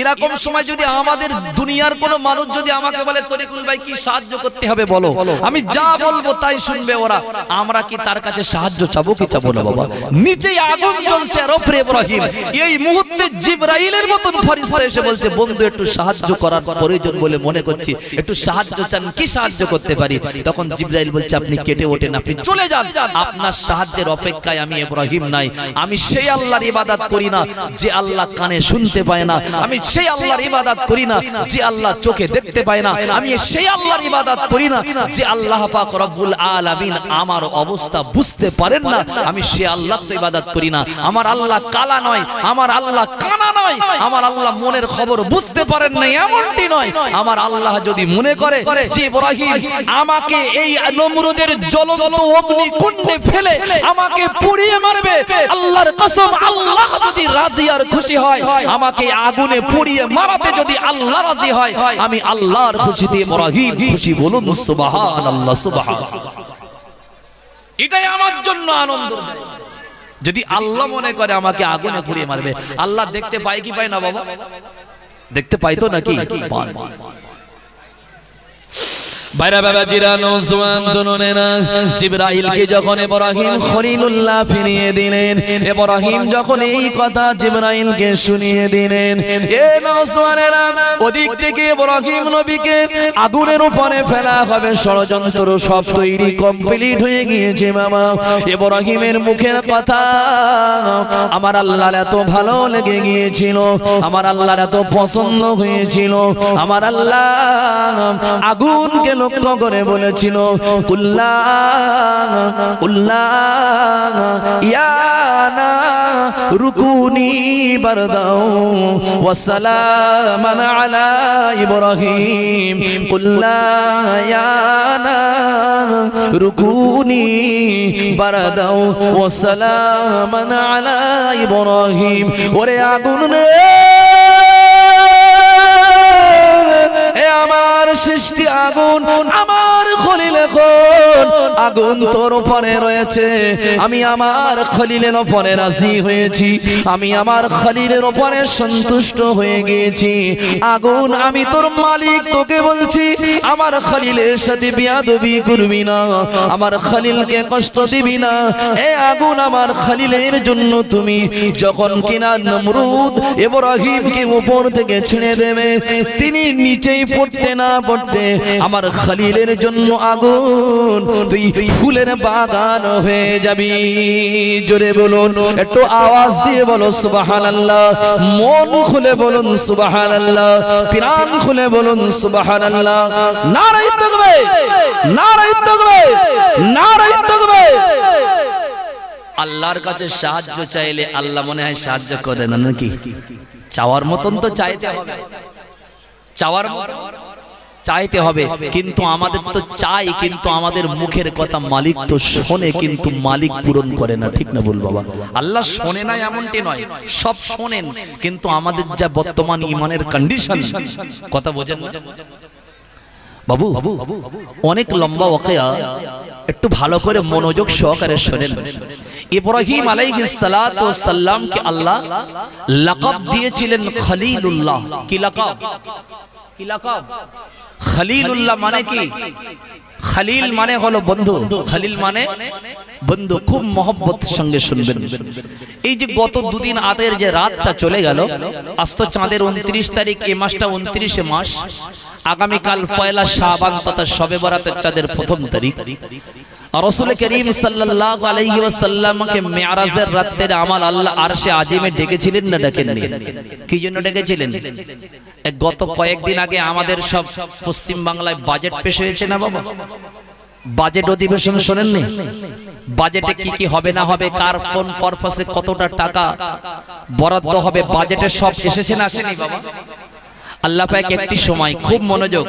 এরকম সময় যদি আমাদের দুনিয়ার কোন মানুষ যদি আমাকে বলে, তরিকুল ভাই কি সাহায্য করতে হবে বলো, আমি যা বলবো তাই শুনবে ওরা, আমরা কি তার কাছে সাহায্য চাবো কি চাবো না বাবা? নিচেই আগুন জ্বলছে আর উপরে ইব্রাহিম। এই মুহূর্তে জিবরাইলের মতন ফেরেশতা এসে বলছে, বন্ধু একটু সাহায্য করার প্রয়োজন বলে মনে করছি, একটু সাহায্য চান, কি সাহায্য করতে পারি? তখন জিবরাইল বলছে, আপনি কেটে ওঠেন, আপনি চলে যান, আপনার সাহায্যের অপেক্ষায় আমি ইব্রাহিম নাই। আমি সেই আল্লাহর ইবাদত করি না যে আল্লাহ কানে শুনতে পায় না, আমি সেই আল্লাহর ইবাদত করি না যে আল্লাহ চোখে দেখতে পায় না, আমি সেই আল্লাহর ইবাদত করি না যে আল্লাহ পাক রব্বুল আলামিন আমার অবস্থা বুঝতে পারেন না, আমি সেই আল্লাহর তো ইবাদত করি না। আমার আল্লাহ কালা নয়, আমার আল্লাহ কানা নয়, আমার আল্লাহ মনের খবর বুঝতে পারেন না এমনটি নয়। আমার আল্লাহ যদি মনে করে যে ইব্রাহিম আমাকে এই নমরুদের জ্বলন্ত অগ্নিকুণ্ডে ফেলে আমাকে পুড়িয়ে মারবে, আল্লাহর কসম আল্লাহ যদি রাজি আর খুশি হয়, আমাকে আগুনে পুড়িয়ে মারাতে যদি আল্লাহ রাজি হয়, আমি আল্লাহর খুশিতে ইব্রাহিম খুশি। বলুন সুবহানাল্লাহ সুবহানাল্লাহ। এটাই আমার জন্য আনন্দ। যদি আল্লাহ মনে করে আমাকে আগুনে পুড়িয়ে মারবে, আল্লাহ দেখতে পায় কি পায় না বাবা? দেখতে পাই তো নাকি? বাইরা বাবা জিরানো জওয়ান তরুণেরা, জিবরাইলকে যখন ইব্রাহিম খলিলুল্লাহ ফিরিয়ে দিলেন, ইব্রাহিম যখন এই কথা জিবরাইলকে শুনিয়ে দিলেন, এ নওজওয়ানেরা, ওদিক থেকে ইব্রাহিম নবীকে আগুনের উপরে ফেলা হবে, ষড়যন্ত্র সব তৈরি কমপ্লিট হয়ে গিয়েছে বাবা। ইব্রাহিমের মুখের কথা আমার আল্লাহর এত ভালো লেগে গিয়েছিল, আমার আল্লাহর এত পছন্দ হয়েছিল, আমার আল্লাহ আগুনকে লক্ষ্য করে বলেছিল, কুল্লা কুল্লা ইয়ানা রুকুনি বারদাও ওয়া সালামান আলা ইব্রাহিম, কুল্লা ইয়ানা রুকুনি বারদাও ওয়া সালামান আলা ইব্রাহিম। ওরে আগুন রে, আমার সৃষ্টি আগুন, আমার খলিল এখন আগুন তোর উপরে রয়েছে, আমি আমার খলিলের উপরে রাজি হয়েছি, আমি আমার খলিলের উপরে সন্তুষ্ট হয়ে গিয়েছি। আগুন আমি তোর মালিক, তোকে বলছি আমার খলিলের সাথে বিয়াদবি করবি না, আমার খলিলকে কষ্ট দিবি না। এ আগুন আমার খলিলের জন্য তুমি যখন কিনা নমরুদ ইব্রাহিমকে উপর থেকে ছেড়ে দেবে, তিনি নিচেই পড়তে না পড়তে আমার খলিলের জন্য আগুন তুই ফুলের বাগান হয়ে যাবি। জোরে বলুন, একটু আওয়াজ দিয়ে বলো সুবহানাল্লাহ, মন খুলে বলুন সুবহানাল্লাহ, প্রাণ খুলে বলুন সুবহানাল্লাহ। নারায়ে তাকবীর, নারায়ে তাকবীর, নারায়ে তাকবীর। আল্লাহর কাছে সাহায্য চাইলে আল্লাহ মনে হয় সাহায্য করে না নাকি? চাওয়ার মতন তো চাইতে হবে, চাওয়ার মতন চাইতে হবে, কিন্তু আমাদের তো চাই, কিন্তু আমাদের মুখের কথা মালিক তো শোনে, কিন্তু মালিক পূরণ করে না। ঠিক না বল বাবা? আল্লাহ শোনে না এমনটি নয়, সব শোনেন, কিন্তু আমাদের যা বর্তমান ঈমানের কন্ডিশন, কথা বোঝেন না বাবু? অনেক লম্বা ওয়াকিয়া, একটু ভালো করে মনোযোগ সহকারে শোনেন। ইব্রাহিম আলাইহিস সালাতু ওয়াস সালামকে আল্লাহ লাকাব দিয়েছিলেন খলিলুল্লাহ। কি লাকাব? কি লাকাব? খলিলুল্লাহ মানে কি? খলিল মানে হলো বন্ধু, খলিল মানে বন্ধু। খুব মহব্বতের সঙ্গে শুনবেন। এই যে গত দুদিন আগের যে রাতটা চলে গেল, আজ তো চাঁদের 29 তারিখ, এই মাসটা 29 মাস, আগামীকাল পয়লা শাবান তথা শবে বরাতের চাঁদের প্রথম তারিখ। রাসূল করিম সাল্লাল্লাহু আলাইহি ওয়াসাল্লামকে মিরাজের রাতের আমাল আল্লাহ আরশে আজিমে ডেকেছিলেন না ডেকেননি? কি জন্য ডেকেছিলেন? গত কয়েকদিন আগে আমাদের সব পশ্চিম বাংলায় বাজেট পেশ হয়েছে না বাবা? বাজেট অধিবেশন শোনেননি? বাজেটে কি কি হবে না হবে, কার কোন পারপাসে কতটা টাকা বরাদ্দ হবে, বাজেটে সব এসেছে না আসেনি বাবা? আল্লাহ পাক একটি সময়, খুব মনোযোগ,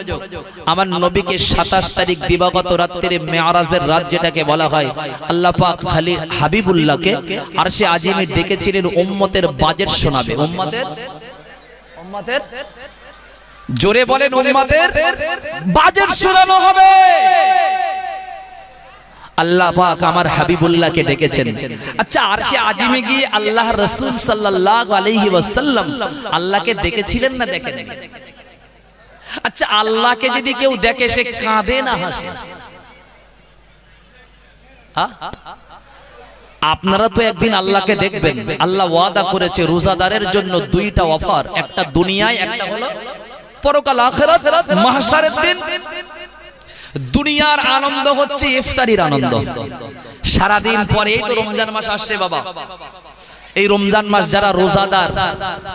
আমার নবীকে 27 তারিখ দিবাগত রাত্রিরে মেরাজের রাত যেটাকে বলা হয়, আল্লাহ পাক খালি হাবিবুল্লাহকে আরশে আজিমে ডেকেছিলেন উম্মতের বাজেট শোনাবে। উম্মতের, উম্মতের, জোরে বলেন, উম্মতের বাজেট শোনানো হবে। আল্লাহ পাক আমার হাবিবুল্লাহকে ডেকেছেন। আচ্ছা, আরশে আজিমে গিয়ে আল্লাহ রাসূল সাল্লাল্লাহু আলাইহি ওয়াসাল্লাম আল্লাহকে ডেকেছিলেন না দেখেন? আচ্ছা, আল্লাহকে যদি কেউ দেখে সে কাঁদে না হাসে? আপনারা তো একদিন আল্লাহকে দেখবেন। আল্লাহ ওয়াদা করেছে রোজাদারের জন্য দুইটা অফার, একটা দুনিয়ায়, একটা হলো পরকাল আখিরাত মাহশারের দিন। দুনিয়ার আনন্দ হচ্ছে ইফতারির আনন্দ। সারাদিন পরে এই তো রমজান মাস আসছে বাবা, এই রমজান মাস যারা রোজাদার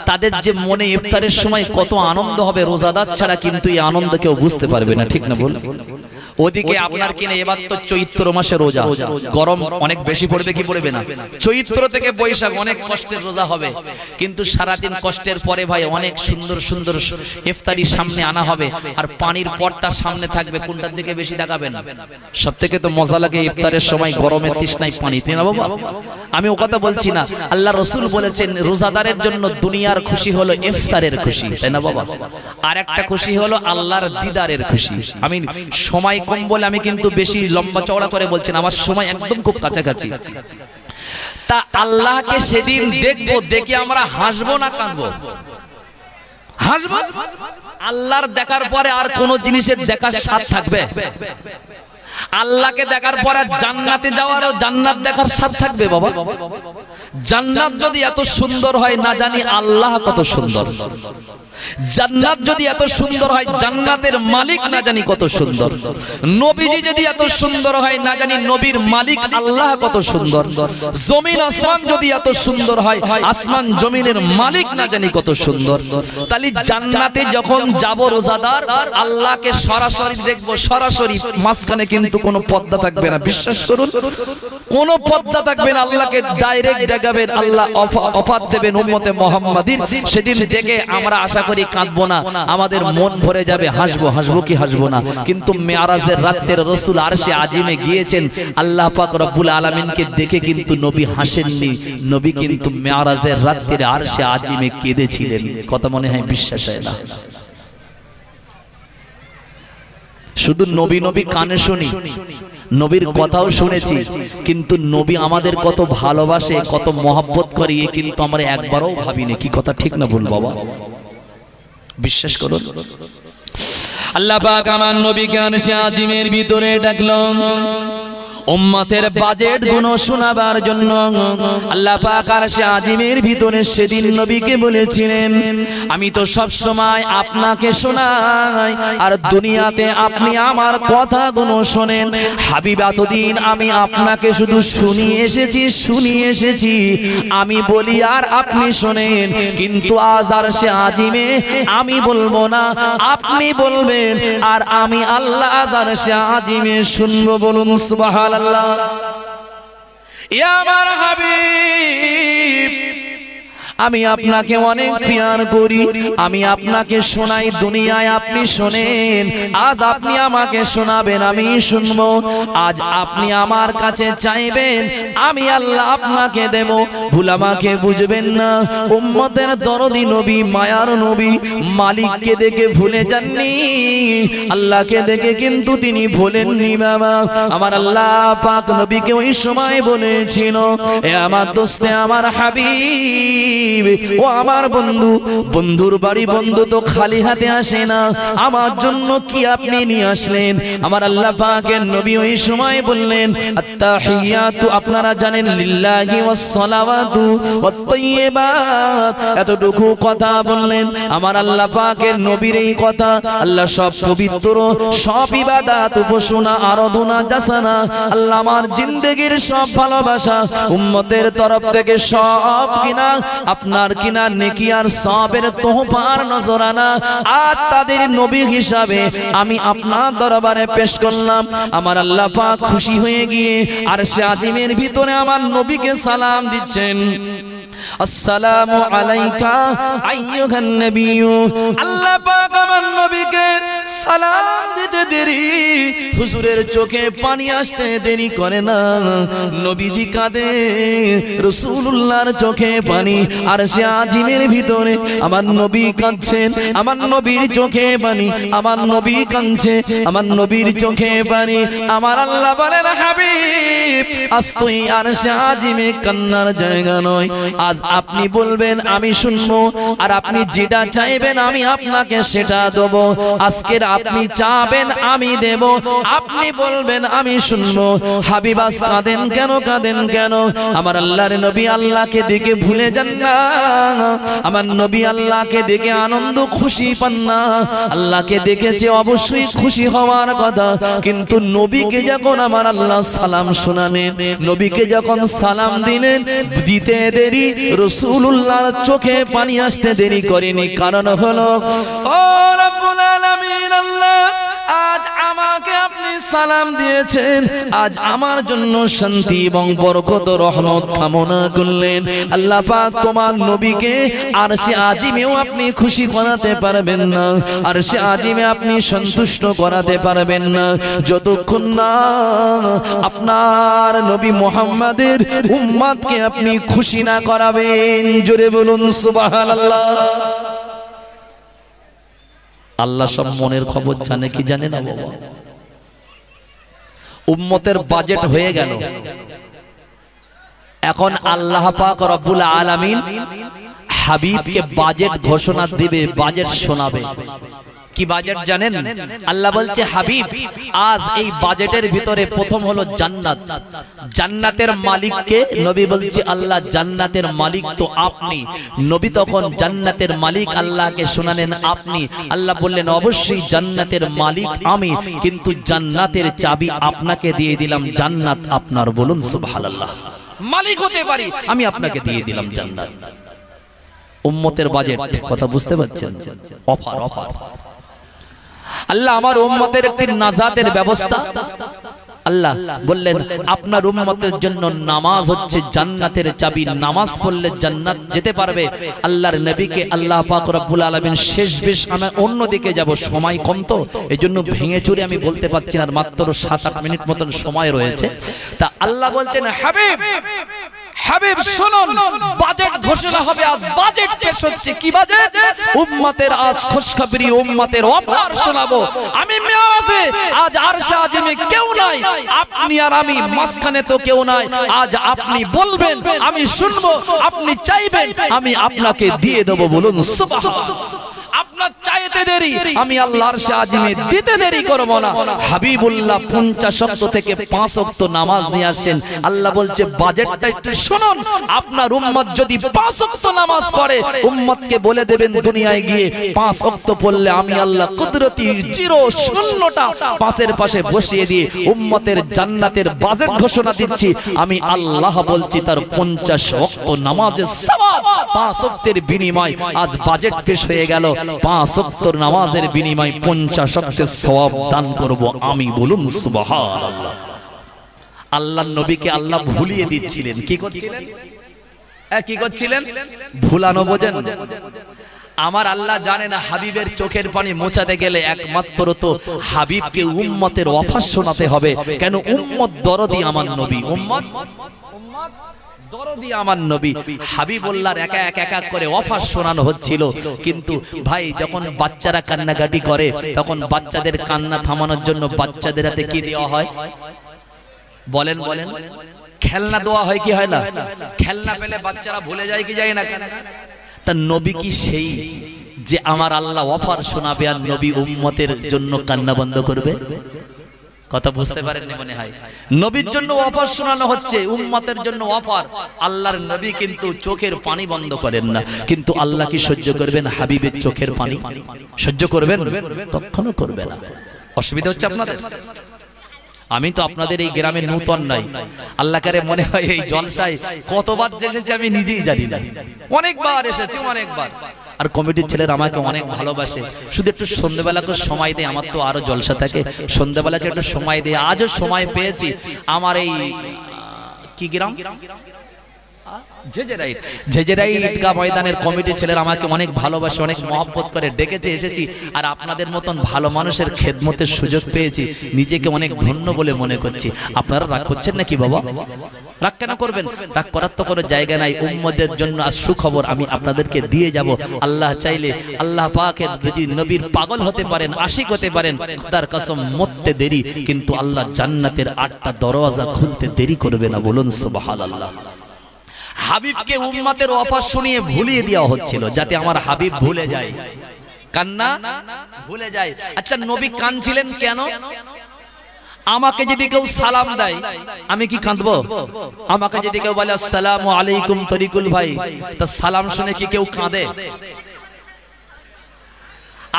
তাদের যে মনে ইফতারের সময় কত আনন্দ হবে, রোজাদার ছাড়া কিন্তু এই আনন্দ কেউ বুঝতে পারবে না। ঠিক না বল? ওদিকে আপনার কিনা এবার তো চৈত্র মাসে রোজা, গরম অনেক বেশি পড়বে কি পড়বে না? চৈত্র থেকে বৈশাখ অনেক কষ্টের রোজা হবে, কিন্তু সারাদিন কষ্টের পরে ভাই অনেক সুন্দর সুন্দর ইফতারি সামনে আনা হবে, আর পানির পটটা সামনে থাকবে। কোনটার দিকে বেশি তাকাবেন? সব থেকে তো মজা লাগে ইফতারের সময় গরমের তৃষ্ণায় পানি, তাই না বাবা? আমি ও কথা বলছি না, আল্লাহ রাসূল বলেছেন রোজাদারের জন্য দুনিয়ার খুশি হলো ইফতারের খুশি, তাই না বাবা? আর একটা খুশি হলো আল্লাহর দিদারের খুশি। আমি সময় কম বলে আমি কিন্তু বেশি লম্বা চওড়া করে বলছি না, আমার সময় একদম খুব কাছাকাছি। তা আল্লাহকে সেদিন দেখবো, দেখে আমরা হাসবো না কাঁদবো? হাসবো। আল্লাহর দেখার পরে আর কোন জিনিসের দেখার স্বাদ থাকবে? আল্লাহকে দেখার পরে জান্নাতে যাওয়ারও জান্নাত দেখার স্বাদ থাকবে বাবা? জান্নাত যদি এত সুন্দর হয়, না জানি আল্লাহ কত সুন্দর। জান্নাত যদি এত সুন্দর হয়, জান্নাতের মালিক না জানি কত সুন্দর। নবীজি যদি এত সুন্দর হয়, না জানি নবীর মালিক আল্লাহ কত সুন্দর। জমিন আসমান যদি এত সুন্দর হয়, আসমান জমিনের মালিক না জানি কত সুন্দর। তাহলে জান্নাতে যখন যাব রোজাদার, আল্লাহকে সরাসরি দেখবো, সরাসরি, মাঝখানে কিন্তু কোনো পর্দা থাকবে না। বিশ্বাস করুন, কোনো পর্দা থাকবে না। আল্লাহকে ডাইরেক্ট দেখাবেন, আল্লাহ অফার দেবেন উম্মতে মুহাম্মাদির। সেদিন দেখে আমরা আশা করি কাঁদবো না, আমাদের মন ভরে যাবে, হাসবো। হাসবো কি হাসবো না? কিন্তু মেরাজের রাতের রাসূল আরশে আজিমে গিয়েছেন, আল্লাহ পাক রব্বুল আলামিনকে দেখে কিন্তু নবী হাসেননি। নবী কিন্তু মেরাজের রাতের আরশে আজিমে কেঁদেছিলেন। কথা মনে হয় বিশ্বাস হয় না? শুধু নবী নবী কানে শুনি, নবীর কথাও শুনেছি, কিন্তু নবী আমাদের কত ভালোবাসে, কত মহব্বত করে এ কিন্তু আমরা একবারও ভাবিনি। কি কথা ঠিক না ভুল বাবা? বিশ্বাস করুন, আল্লাহ পাক আমার নবীকে আরশে আজিমের ভিতরে ডাকলেন উম্মতের বাজেট গুলো শোনাবার জন্য। আল্লাহ পাক আরশে আজিমের ভিতরে সেদিন নবীকে বলেছিলেন, আমি তো সব সময় আপনাকে শোনাই আর দুনিয়াতে আপনি আমার কথাগুলো শোনেন। হাবিব এতদিন আমি আপনাকে শুধু শুনিয়ে এসেছি, আমি বলি আর আপনি শোনেন, কিন্তু আজ আরশে আজিমে আমি বলবো না, আপনি বলবেন, আর আমি আল্লাহ আজ আরশে আজিমে শুনবো। বলুন সুবহানাল্লাহ। ইয়া আমার হাবিব, আমি আপনাকে অনেক প্যার করি, আমি আপনাকে শোনাই, দুনিয়ায় আপনি শোনেন, আজ আপনি আমাকে শোনাবেন, আমি শুনবো। আজ আপনি আমার কাছে চাইবেন, আমি আল্লাহ আপনাকে দেব। ভুল আমাকে বুঝবেন না, উম্মতের দরদি নবী, মায়ার নবী, মালিককে দেখে ভুলে যাননি, আল্লাহকে দেখে কিন্তু তিনি ভুলেননি বাবা। আমার আল্লাহ পাক নবীকে ওই সময় বলেছিল, এ আমার দোস্তে, আমার হাবিব, ও আমার বন্ধু, বন্ধুর বাড়ি বন্ধু তো খালি হাতে আসে না, আমার জন্য কি আপনি নিয়ে আসলেন? আমার আল্লাহ পাকের নবী ওই সময় বললেন, আত্তাহিয়াতু, আপনারা জানেন, লিল্লাহি ওয়াস সালাওয়াতু ওয়াত তাইয়্যিবাত, এতটুকু কথা বললেন। আমার আল্লাহ পাকের নবীর এই কথা, আল্লাহ সব পবিত্র, সব ইবাদত, উপাসনা, আরাধনা, জাসানা, আল্লাহ আমার জিন্দেগির সব ভালোবাসা উম্মতের তরফ থেকে সব কিনা আপনার কিনা নেকি আর সওয়াবের তোহফার নজরানা আজ তাদের নবী হিসাবে আমি আপনার দরবারে পেশ করলাম। আমার আল্লাহ পাক খুশি হয়ে গিয়ে আরশে আজিমের ভিতরে আমার নবীকে সালাম দিচ্ছেন, আসসালামু আলাইকা আইয়ুহান নবিয়্যু। আল্লাহ পাক আমার নবীকে সালাম দিতে দেরি, হুজুরের চোখে পানি আসতে দেরি করে না, নবীজি কাঁদে, রাসূলুল্লাহর চোখে পানি, আরশে আজিমের ভিতরে আমার নবী কাঁদছেন, আমার নবীর চোখে পানি, আমার নবী কাঁদছে, আমার নবীর চোখে পানি। আমার আল্লাহ বলেন, হাবিব, আজ তুই আরশে আজিমে কান্নার জায়গা নয়, আজ আপনি বলবেন আমি শুনবো, আর আপনি যেটা চাইবেন আমি আপনাকে সেটা দেব। আজকের আপনি চাবেন আমি দেব, আপনি বলবেন আমি শুনবো। হাবিব আজ কাঁদেন কেন, কাঁদেন কেন? আমার আল্লাহর নবী আল্লাহকে দেখে ভুলে যান না, আমার নবী আল্লাহকে দেখে আনন্দ খুশি পান না। আল্লাহকে দেখেছে অবশ্যই খুশি হওয়ার কথা, কিন্তু নবীকে যখন আমার আল্লাহ সালাম শোনালেন, নবীকে যখন সালাম দিলেন, দিতে দেরি, রাসূলুল্লাহর চোখে পানি আসতে দেরি করেনি। কারণ হলো, ও রব্বুল আলামিন আল্লাহ, আজ আমাকে আপনি সালাম দিয়েছেন, আজ আমার জন্য শান্তি এবং বরকত, রহমত কামনা করলেন। আল্লাহ পাক তোমার নবীকে আরশে আজিমেও আপনি খুশি করাতে পারবেন না, আরশে আজিমে আপনি সন্তুষ্ট করাতে পারবেন না যতক্ষণ না আপনার নবী মুহাম্মাদের উম্মতকে আপনি খুশি না করাবেন। জোরে বলুন সুবহানাল্লাহ। আল্লাহ সব মনের খবর জানে কি জানে না বাবা? উম্মতের বাজেট হয়ে গেল, এখন আল্লাহ পাক রব্বুল আলামিন হাবিবকে বাজেট ঘোষণা দিবে, বাজেট শোনাবে। কি বাজেট জানেন? আল্লাহ বলছে, হাবিব, আজ এই বাজেটের ভিতরে প্রথম হলো জান্নাত। জান্নাতের মালিককে? নবী বলছে, আল্লাহ জান্নাতের মালিক তো আপনি। নবী তখন জান্নাতের মালিক আল্লাহকে শোনালেন আপনি। আল্লাহ বললেন, অবশ্যই জান্নাতের মালিক আমি, কিন্তু জান্নাতের চাবি আপনাকে দিয়ে দিলাম, জান্নাত আপনার। বলুন সুবহানাল্লাহ। মালিক হতে পারি, আমি আপনাকে দিয়ে দিলাম জান্নাত। উম্মতের বাজেট, কথা বুঝতে পারছেন? Offer, offer. আল্লাহ আমার উম্মতের একটি নাজাতের ব্যবস্থা। আল্লাহ বললেন, আপনার উম্মতের জন্য নামাজ হচ্ছে জান্নাতের চাবি, নামাজ পড়লে জান্নাত যেতে পারবে। আল্লাহর নবীকে আল্লাহ পাক রব্বুল আলামিন শেষ বেশ, আমি অন্যদিকে যাব, সময় কম তো এজন্য ভেঙে চুরে আমি বলতে পারছি না, মাত্র 7-8 মিনিট মতন সময় রয়েছে। তা আল্লাহ বলছেন, হাবিব হাবিব শুনুন, বাজেট ঘোষণা হবে আজ। বাজেট পেশ হচ্ছে। কি বাজেট? উম্মতের আজ খুশখবরি, উম্মতের অফার শোনাবো। আমি মেয়াজে আজ আরশে আজিমে কেউ নাই, আপনি আর আমি মাঝখানে তো কেউ নাই। আজ আপনি বলবেন, আমি শুনবো, আপনি চাইবেন, আমি আপনাকে দিয়ে দেব। বলুন সুবহানাল্লাহ। আপনার চাইতে দেরি, আমি আল্লাহর আরশে আজিমে দিতে দেরি করব না। হাবিবুল্লাহ 50 ওয়াক্ত থেকে 5 ওয়াক্ত নামাজ নিয়ে আসেন। আল্লাহ বলছে বাজেটটা একটু শুনুন। আপনার উম্মত যদি 5 ওয়াক্ত নামাজ পড়ে, উম্মতকে বলে দেবেন দুনিয়ায় গিয়ে 5 ওয়াক্ত পড়লে আমি আল্লাহ কুদরতি চির শূন্যটা 5-এর পাশে বসিয়ে দিয়ে উম্মতের জান্নাতের বাজেট ঘোষণা দিচ্ছি। আমি আল্লাহ বলছি তার 50 ওয়াক্ত নামাজের সওয়াব 5 ওয়াক্তের বিনিময় আজ বাজেট পেশ হয়ে গেল। 5 ওয়াক্ত নামাজের বিনিময় 50 ওয়াক্তের সওয়াব দান করব আমি। বলুন সুবহানাল্লাহ। আল্লাহর নবীকে আল্লাহ ভুলিয়ে দিচ্ছিলেন। কি করছিলেন? কি করছিলেন? ভুলানো বোঝেন? আমার আল্লাহ জানে না হাবিবের চোখের পানি মোছাতে গেলে একমাত্র তো হাবিবকে উম্মতের ওয়াফাত শোনাতে হবে। কেন? উম্মত দরদি আমার নবী, উম্মত দরদি আমার নবী। হাবিবুল্লাহর একা এক করে ওয়াফাত শোনানো হচ্ছিল। কিন্তু ভাই, যখন বাচ্চারা কান্নাকাটি করে তখন বাচ্চাদের কান্না থামানোর জন্য বাচ্চাদের হাতে কি দেওয়া হয়? বলেন বলেন। খেলনা দেওয়া হয় কি হয় না? খেলনা পেলে বাচ্চারা ভুলে যায় কি যায় না? তা নবী কি সেই যে আমার আল্লাহ ওয়াফাত শোনাবে আর নবী উম্মতের জন্য কান্না বন্ধ করবে? কথা বুঝতে পারেননি মনে হয়। নবীর জন্য ওয়াফাত শোনানো হচ্ছে, উম্মতের জন্য ওয়াফাত। আল্লাহর নবী কিন্তু চোখের পানি বন্ধ করেন না। কিন্তু আল্লাহ কি সহ্য করবেন হাবিবের চোখের পানি? সহ্য করবেন? কখনো করবে না। অসুবিধা হচ্ছে আপনাদের? আমি তো আপনাদের এই গ্রামে নতুন নাই। আল্লাহ কারে মনে হয় এই জলসায় কতবার এসেছি আমি নিজেই জানি না। অনেকবার এসেছি, অনেকবার। আর কমিটির ছেলেরা আমাকে অনেক ভালোবাসে। শুধু একটু সন্ধ্যাবেলাকে সময় দেয়। আমার তো আরো জলসা থাকে, সন্ধ্যাবেলাকে একটু সময় দেয়। আজও সময় পেয়েছি। আমার এই কি গ্রাম, ঝেঝেরাই ঈদগাহ ময়দানের কমিটির ছেলেরা আমাকে অনেক ভালোবাসে, অনেক মহব্বত করে। ডেকেছে, এসেছি। আর আপনাদের মতন ভালো মানুষের খেদমতের সুযোগ পেয়েছি। নিজেকে অনেক ধন্য বলে মনে করছি। আপনারা রাগ করছেন নাকি বাবা? রাগ কেন করবেন? রাগ করার তো কোনো জায়গা নাই। উম্মতের জন্য আজ সুখবর আমি আপনাদেরকে দিয়ে যাব। আল্লাহ চাইলে, আল্লাহ পাকের যদি নবীর পাগল হতে পারেন, আশিক হতে পারেন, খোদার কসম মরতে দেরি, কিন্তু আল্লাহ জান্নাতের 8টা দরওয়াজা খুলতে দেরি করবে না। বলুন সুবহানাল্লাহ। হাবিবকে উম্মতের ওয়াফাত শুনিয়ে ভুলিয়ে দেওয়া হচ্ছিল যাতে আমার হাবিব ভুলে যায়, কান্না ভুলে যায়। আচ্ছা, নবী কাঁদছিলেন কেন? আমাকে যদি কেউ সালাম দেয় আমি কি কাঁদবো? আমাকে যদি কেউ বলে আসসালামু আলাইকুম তরিকুল ভাই, তা সালাম শুনে কি কেউ কাঁদে?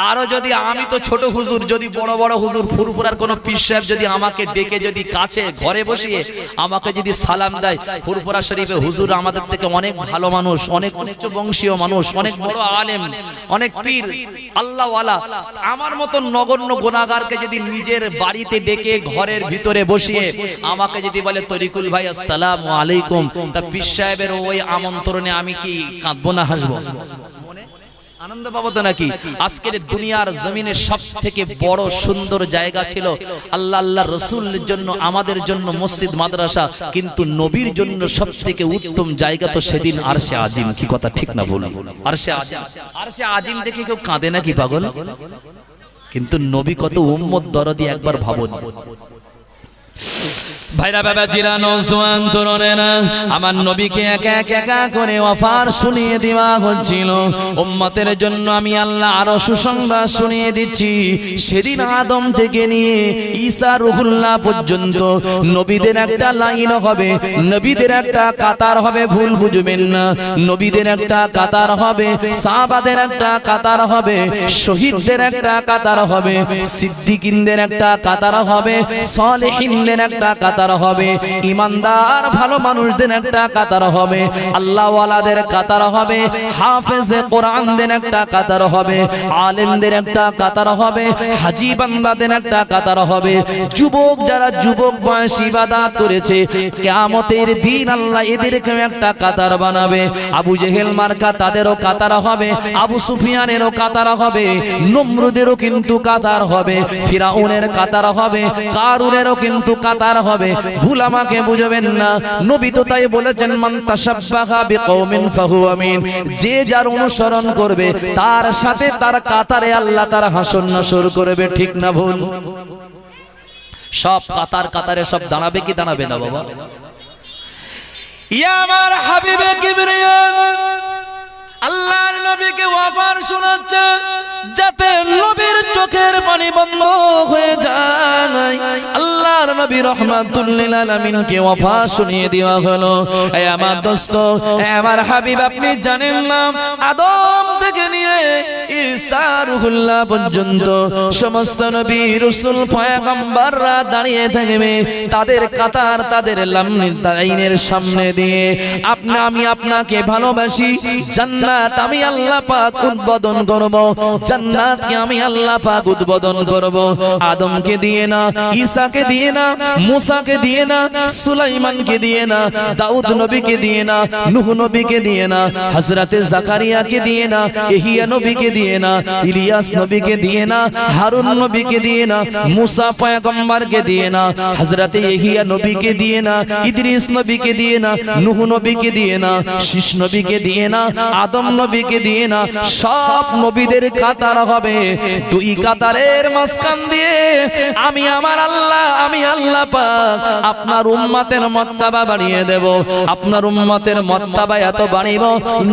আরো যদি আমি তো ছোট হুজুর, যদি বড় বড় হুজুর ফুরফুরার কোন পীর সাহেব যদি আমাকে ডেকে যদি কাছে ঘরে বসিয়ে আমাকে যদি সালাম দেয়, ফুরফুরা শরীফে হুজুর আমাদের থেকে অনেক ভালো মানুষ, অনেক উচ্চ বংশীয় মানুষ, অনেক বড় আলেম, অনেক পীর আল্লাহওয়ালা, আমার মতন নগণ্য গুনাহগারকে যদি নিজের বাড়িতে ডেকে ঘরের ভিতরে বসিয়ে আমাকে যদি বলে তরিকুল ভাই আসসালামু আলাইকুম, তা পীর সাহেবের ওই আমন্ত্রণে আমি কি কাঁদবো না হাসবো? আনন্দ পাবো তো নাকি? আজকের দুনিয়ার জমিনে সব থেকে বড় সুন্দর জায়গা ছিল আল্লাহ আল্লাহ রসুলের জন্য, আমাদের জন্য মসজিদ মাদ্রাসা, কিন্তু নবীর জন্য সব থেকে উত্তম জায়গা তো সেদিন আরশে আজিম। কি কথা ঠিক না বলুন? আরশে আজিম, আরশে আজিম দেখে কেউ কাঁদে নাকি পাগল? কিন্তু নবী কত উম্মত দরদি একবার ভাবুন। ভাইরা বাবা জিরা নওজোয়ান তরুণেরা, আমার নবীকে একা একা করে ওয়াফাত শুনিয়ে দেওয়া হচ্ছিল। উম্মতের জন্য আমি আল্লাহ আরো সুসংবাদ শুনিয়ে দিচ্ছি। সেদিন আদম থেকে নিয়ে ঈসা রুহুল্লাহ পর্যন্ত নবীদের একটা লাইন হবে, নবীদের একটা কাতার হবে, ভুল বুঝবেন না। নবীদের একটা কাতার হবে, সাহাবাদের একটা কাতার হবে, শহীদদের একটা কাতার হবে, সিদ্দিকিনদের একটা কাতার হবে, সালেহিনদের একটা কাতার হবে, ইমানদার ভালো মানুষদের একটা কাতার হবে, আল্লাহওয়ালাদের কাতার হবে, হাফেজে কোরআনদের একটা কাতার হবে, আলেমদের একটা কাতার হবে, হাজী বান্দাদের একটা কাতার হবে। যুবক যারা যুবক বয়সী ইবাদত করেছে, কিয়ামতের দিন আল্লাহ এদেরকে একটা কাতার বানাবে। আবু জেহেল মার্কা তাদেরও কাতার হবে, আবু সুফিয়ানেরও কাতার হবে, নমরুদেরও কিন্তু কাতার হবে, ফিরাউনের কাতার হবে, কারুনেরও কিন্তু কাতার হবে, ভুল আমাকে বুঝবেন না। নবী তো তাই বলেছেন, মান তাশাব্বাহা বিকওমিন ফাহুয়া মিন, যে যার অনুসরণ করবে তার সাথে তার কাতারে আল্লাহ তার হাসর নাসর করবে। ঠিক না ভুল? সব কাতারে সব দাঁড়াবে কি দাঁড়াবে না বাবা? ইয়া আমার হাবিবে কিবরিয়া আল্লাহর নবীকে ওয়াফার শোনাচ্ছে, যাতে নবীর চোখের পানি বন্ধ হয়ে যায়। আল্লাহর নবী রাহমাতুল লিল আলামিনকে ওয়াফা শুনিয়ে দেওয়া হলো। এই আমার দোস্ত, আমার হাবিব, আপনি জানেন না আদম থেকে নিয়ে ঈসা রুহুল্লাহ পর্যন্ত সমস্ত নবী রাসূল পয়গম্বররা দাঁড়িয়ে থাকবে তাদের কাতার, তাদের লাইনের সামনে দিয়ে। আমি আপনাকে ভালোবাসি, জান্নাত আমি আল্লাহ পাক উদ্বোধন করব, জান্নাতকে আমি আল্লাহ পাক উদ্বোধন করব। আদমকে দিয়ে না, ঈসাকে দিয়ে না, মুসাকে দিয়ে না, সুলাইমানকে দিয়ে না, দাউদ নবীকে দিয়ে না, নূহ নবীকে দিয়ে না, হযরতে জাকারিয়াকে দিয়ে না, ইহইয়া নবীকে দিয়ে না, ইলিয়াস নবীকে দিয়ে না, হারুন নবীকে দিয়ে না, মুসা পয়গম্বরকে দিয়ে না, হযরতে ইহইয়া নবীকে দিয়ে না, ইদ্রিস নবীকে দিয়ে না, নূহ নবীকে দিয়ে না, শীষ নবীকে দিয়ে না, আদম নবীকে দিয়ে না। সব নবীদের কাতার হবে, দুই কাতারের মাঝখান দিয়ে আমি আল্লাহ পাক আপনার উম্মতের মর্তবা বাড়িয়ে দেব। আপনার উম্মতের মর্তবা এত বাড়িব,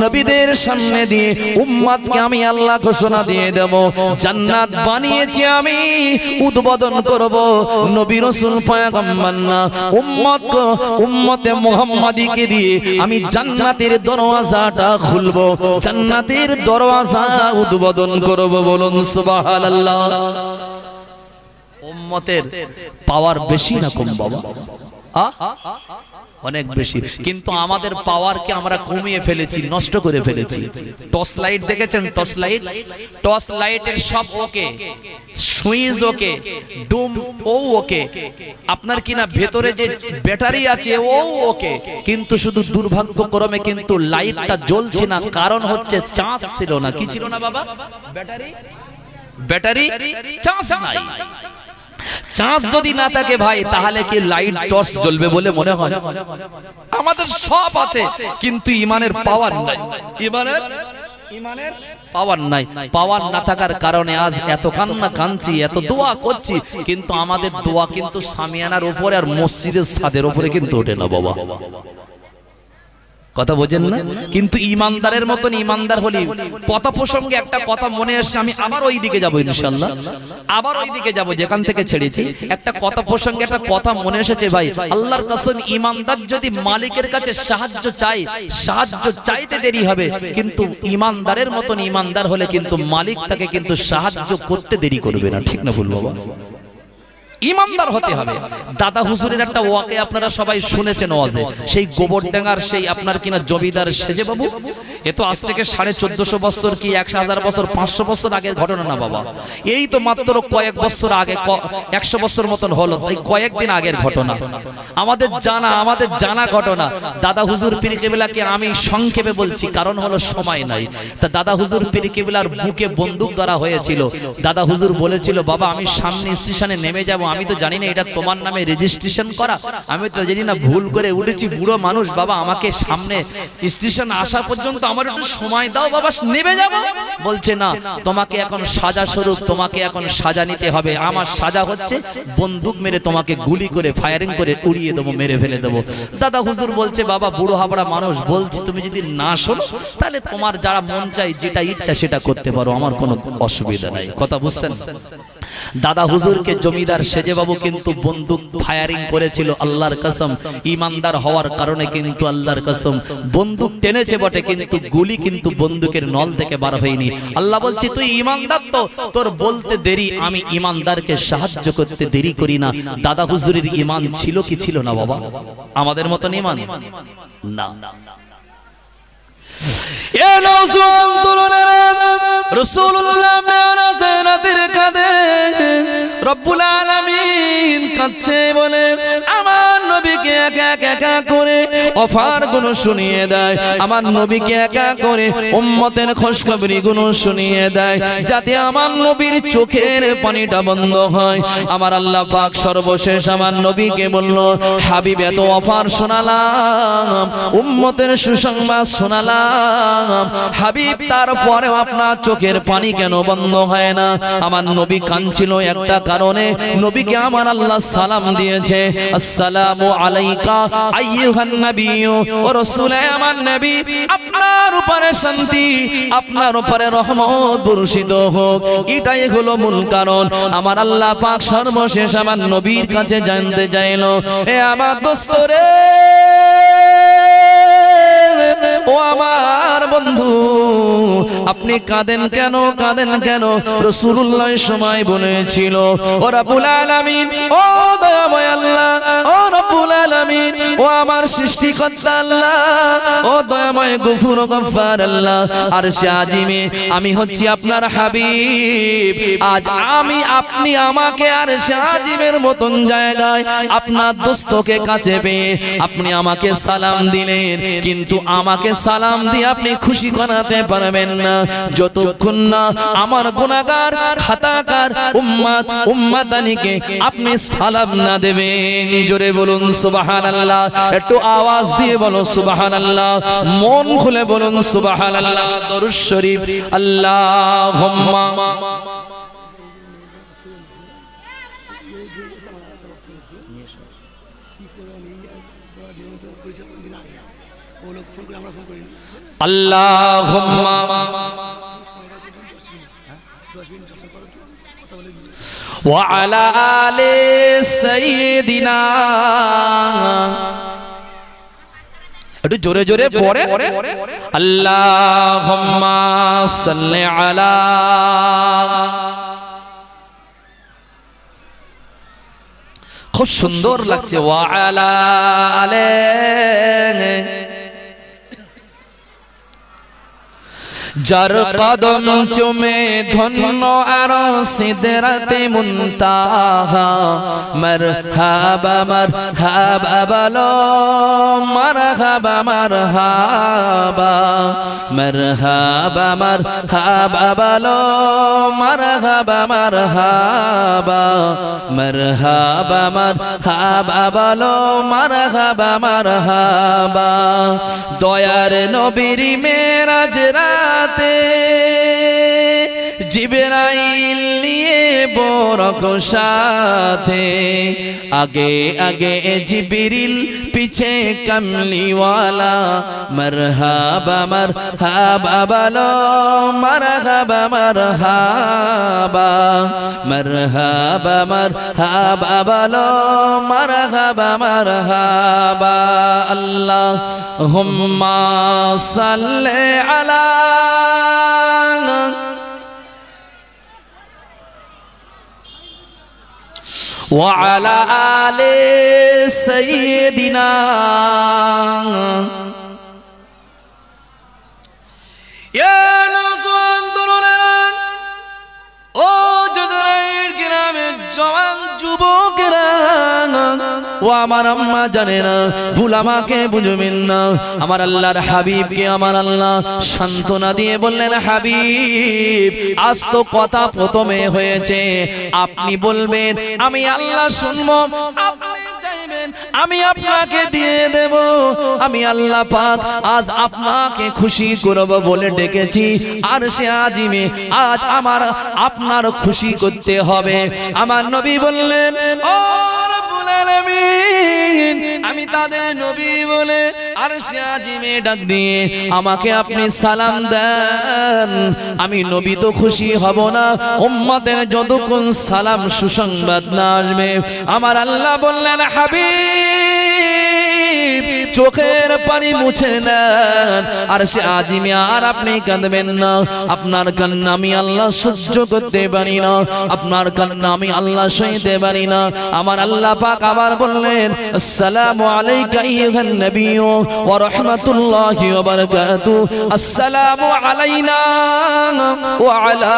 নবীদের সামনে দিয়ে উম্মতকে আমি আল্লাহ ঘোষণা দিয়ে দেব, জান্নাত বানিয়েছি আমি, উদ্বোধন করব। নবী রাসূল পয়গম্বর না, উম্মতে মুহাম্মাদীকে দিয়ে আমি জান্নাতের দরওয়াজাটা খুলব, জান্নাতের দরওয়াজা উদ্বোধন করব। বলুন সুবহানাল্লাহ। উম্মতের পাওয়ার বেশি না কম বাবা? অনেক বেশি। কিন্তু আমাদের পাওয়ারকে আমরা কমিয়ে ফেলেছি, নষ্ট করে ফেলেছি। টর্চ লাইট দেখেছেন? টর্চ লাইটের সব ওকে, সুইচ ওকে, ডুম ও ওকে, আপনার কিনা ভেতরে যে ব্যাটারি আছে ও ওকে, কিন্তু শুধু দুর্ভাগ্যক্রমে কিন্তু লাইটটা জ্বলছে না। কারণ হচ্ছে চার্জ ছিল না। কি ছিল না বাবা? ব্যাটারি চার্জ নাই। চার্জ যদি না থাকে ভাই, তাহলে কি লাইট টর্চ জ্বলবে বলে মনে হয়? আমাদের সব আছে কিন্তু ইমানের পাওয়ার নাই। ইমানের পাওয়ার নাই। পাওয়ার না থাকার কারণে আজ এত কান্না কাঁদছি, এত দোয়া করছি, কিন্তু আমাদের দোয়া কিন্তু সামিয়ানার উপরে আর মসজিদের ছাদের উপরে কিন্তু ওঠে না বাবা। কথা বোঝেন না? কিন্তু ইমানদারের মতন ইমানদার হলি। কথা প্রসঙ্গে একটা কথা মনে আসছে, আমি আবার ওই দিকে যাবো ইনশাআল্লাহ, আবার ওই দিকে যাবো যেখান থেকে ছেড়েছি। একটা কথা প্রসঙ্গে একটা কথা মনে এসেছে ভাই, আল্লাহর কসম, ইমানদার যদি মালিকের কাছে সাহায্য চাইতে দেরি হবে, কিন্তু ইমানদারের মতন ইমানদার হলে কিন্তু মালিক তাকে কিন্তু সাহায্য করতে দেরি করবে না। ঠিক না ভুল বাবা? ইমানদার হতে হবে। দাদা হুজুরের একটা ওয়াকে আপনারা সবাই শুনেছেন ওয়াজে, সেই গোবরডাঙ্গার সেই আপনার কিনা জমিদার সেজে বাবু। এ তো আজ থেকে 1450 বছর কি 1000 বছর 500 বছর আগের ঘটনা না বাবা। এই তো মাত্র কয়েক বছর আগে, 100 বছর মতন হলো, তাই কয়েকদিন আগের ঘটনা। আমাদের জানা ঘটনা। দাদা হুজুর পীর কেবলাকে আমি সংক্ষেপে বলছি, কারণ হলো সময় নাই। তা দাদা হুজুর পীর কেবলার বুকে বন্দুক ধরা হয়েছিল। দাদা হুজুর বলেছিল, বাবা আমি সামনে স্টেশনে নেমে যাব, আমি তো জানি না এটা তোমার নামে রেজিস্ট্রেশন করা, আমি তো জানি না, ভুল করে উঠেছি, বুড়ো মানুষ, বাবা আমাকে সামনে স্টেশন আসা পর্যন্ত আমার একটু সময় দাও বাবা, নেমে যাব। বলছে না, তোমাকে এখন সাজা স্বরূপ, তোমাকে এখন সাজা নিতে হবে। আমার সাজা হচ্ছে বন্দুক মেরে তোমাকে গুলি করে ফায়ারিং করে উড়িয়ে দেবো, মেরে ফেলে দেবো। দাদা হুজুর বলছে, বাবা বুড়ো হাবড়া মানুষ, বলছি তুমি যদি না শোনো তাহলে তোমার যারা মন চাই, যেটা ইচ্ছা সেটা করতে পারো, আমার কোনো অসুবিধা নাই। কথা বুঝছেন? দাদা হুজুরকে জমিদার সেজে বাবু কিন্তু বন্দুক ফায়ারিং করেছিল। আল্লাহর কসম, ইমানদার হওয়ার কারণে কিন্তু আল্লাহর কসম বন্দুক টেনেছে বটে, কিন্তু গুলি কিন্তু বন্দুকের নল থেকে বার হয়নি। আল্লাহ বলছে, তুই ইমানদার তো, তোর বলতে দেরি, আমি ইমানদারকে সাহায্য করতে দেরি করি না। দাদা হুজুরের ঈমান ছিল কি ছিল না বাবা? আমাদের মতন ঈমান না। এ নওজোয়ান তরুণেরা, রাসূলুল্লাহ মেরাজের রাতের কাঁদে রব্বুল আলামিন কাঁদছে বলে আমার নবীকে একা একা একা করে অফার গুলো শুনিয়ে দেয়, আমার নবীকে একা করে উম্মতের খুশখবরি গুলো শুনিয়ে দেয়, যাতে আমার নবীর চোখের পানিটা বন্ধ হয়। আমার আল্লাহ পাক সর্বশেষ আমার নবীকে বলল, হাবিব এত অফার শোনালাম, উম্মতের সুসংবাদ শোনালাম, হাবিব তারপরেও আপনার চোখের পানি কেন বন্ধ হয় না? আমার নবী কাঁদছিল একটা কারণে, নবীকে আমার আল্লাহ সালাম দিয়েছে, আসসালামু আলাইকা আইয়ুহান নাবিয়্যু ওয়া রাসূলে, আমার নবী আপনার উপরে শান্তি, আপনার উপরে রহমত বর্ষিত হোক। এটাই হলো মূল কারণ। আমার আল্লাহ পাক সর্বশেষ আমার নবীর কাছে জানতে চাইলো, এ আমার দোস্ত রে, ও আমার বন্ধু, আপনি কাঁদেন কেন, কাঁদেন কেন? রাসূলুল্লাহ সময় বলেছিল, ও রব্বুল আলামিন, ও দয়াময় আল্লাহ, ও রব্বুল আলামিন, ও আমার সৃষ্টিকর্তা আল্লাহ, ও দয়াময় গফুর গফফার আল্লাহ, আরশে আজিমে আমি হচ্ছি আপনার হাবিব, আজ আমি আপনি আমাকে আরশে আজিমের মতন জায়গায় আপনার দোস্তকে কাছে পেয়ে আপনি আমাকে সালাম দিলেন, কিন্তু আমাকে সালাম দিয়ে আপনি খুশি করাতে পারবেন না যতক্ষণ না আমার গুনাহগার খাতাকার উম্মতানিকে আপনি সালাম না দেবেন। জোরে বলুন সুবহানাল্লাহ, একটু আওয়াজ দিয়ে বলো সুবহানাল্লাহ, মন খুলে বলুন সুবহানাল্লাহ। দরুদ শরীফ, আল্লাহুম্মা আল্লাহুম্মা ওয়া আলা আলি সাইয়্যিদিনা, একটু জোরে জোরে পড়ে, আল্লাহুম্মা সাল্লি আলা, খুব সুন্দর লাগছে, ওয়া আলা আলি, যার কদম চুমে ধন্য আর সিদরাতে মুনতাহা, মারহাবা মারহাবা বলো, মারহাবা মারহাবা, মারহাবা মারহাবা বলো, মারহাবা মারহাবা, মারহাবা মারহাবা বলো, মারহাবা মারহাবা। দয়ার নবীর মেরাজ রাতে জিবরাইল নিয়ে বরক সাথে, আগে আগে জিবরিল পিছে কমলিওয়ালা, মারহাবা মারহাবা বলো, মারহাবা মারহাবা, মারহাবা মারহাবা বলো, মারহাবা মারহাবা। আল্লাহুম্মা সাল্লি আলা ওয়া আলা আলি সাইয়্যিদিনা, ইয়া নওজওয়ান তরুণেরা, ও জজরাইল গ্রামের জওয়ান যুবকেরা, ও আমার আম্মা জানে না, ভুল আমাকে বুঝবেন না। আমার আল্লাহর হাবিবকে আমার আল্লাহ সান্ত্বনা দিয়ে বললেন, হাবিব আজ তো কথা প্রথমে হয়েছে, আপনি বলবেন আমি আল্লাহ শুনবো, আপনি চাইবেন আমি আপনাকে দিয়ে দেব, আমি আল্লাহ পাক আজ আপনাকে খুশি করব বলে ডেকেছি আরশে আজিমে, আজ আমার আপনার খুশি করতে হবে। আমার নবী বললেন, ও রব্বুল আলামিন, আমি তাদের নবী বলে আরশে আজিমে ডাক দিয়ে আমাকে আপনি সালাম দেন, আমি নবী তো খুশি হব না উম্মতের যতক্ষণ সালাম সুসংবাদ না আসবে। আমার আল্লাহ বললেন, হাবিব চোখের পানি মুছে নেন আর সে আজিমে আর আপনি কাঁদবেন না। আপনার কান্না আমি আল্লাহ সহ্য করতে পারি না, আপনার কান্না আমি আল্লাহ সইতে পারি না। আমার আল্লাহ পাক আবার বললেন আসসালামু আলাইকা আইয়ুহান নবী ওয়া রাহমাতুল্লাহি ওয়া বারাকাতুহু, আসসালামু আলাইনা ওয়া আলা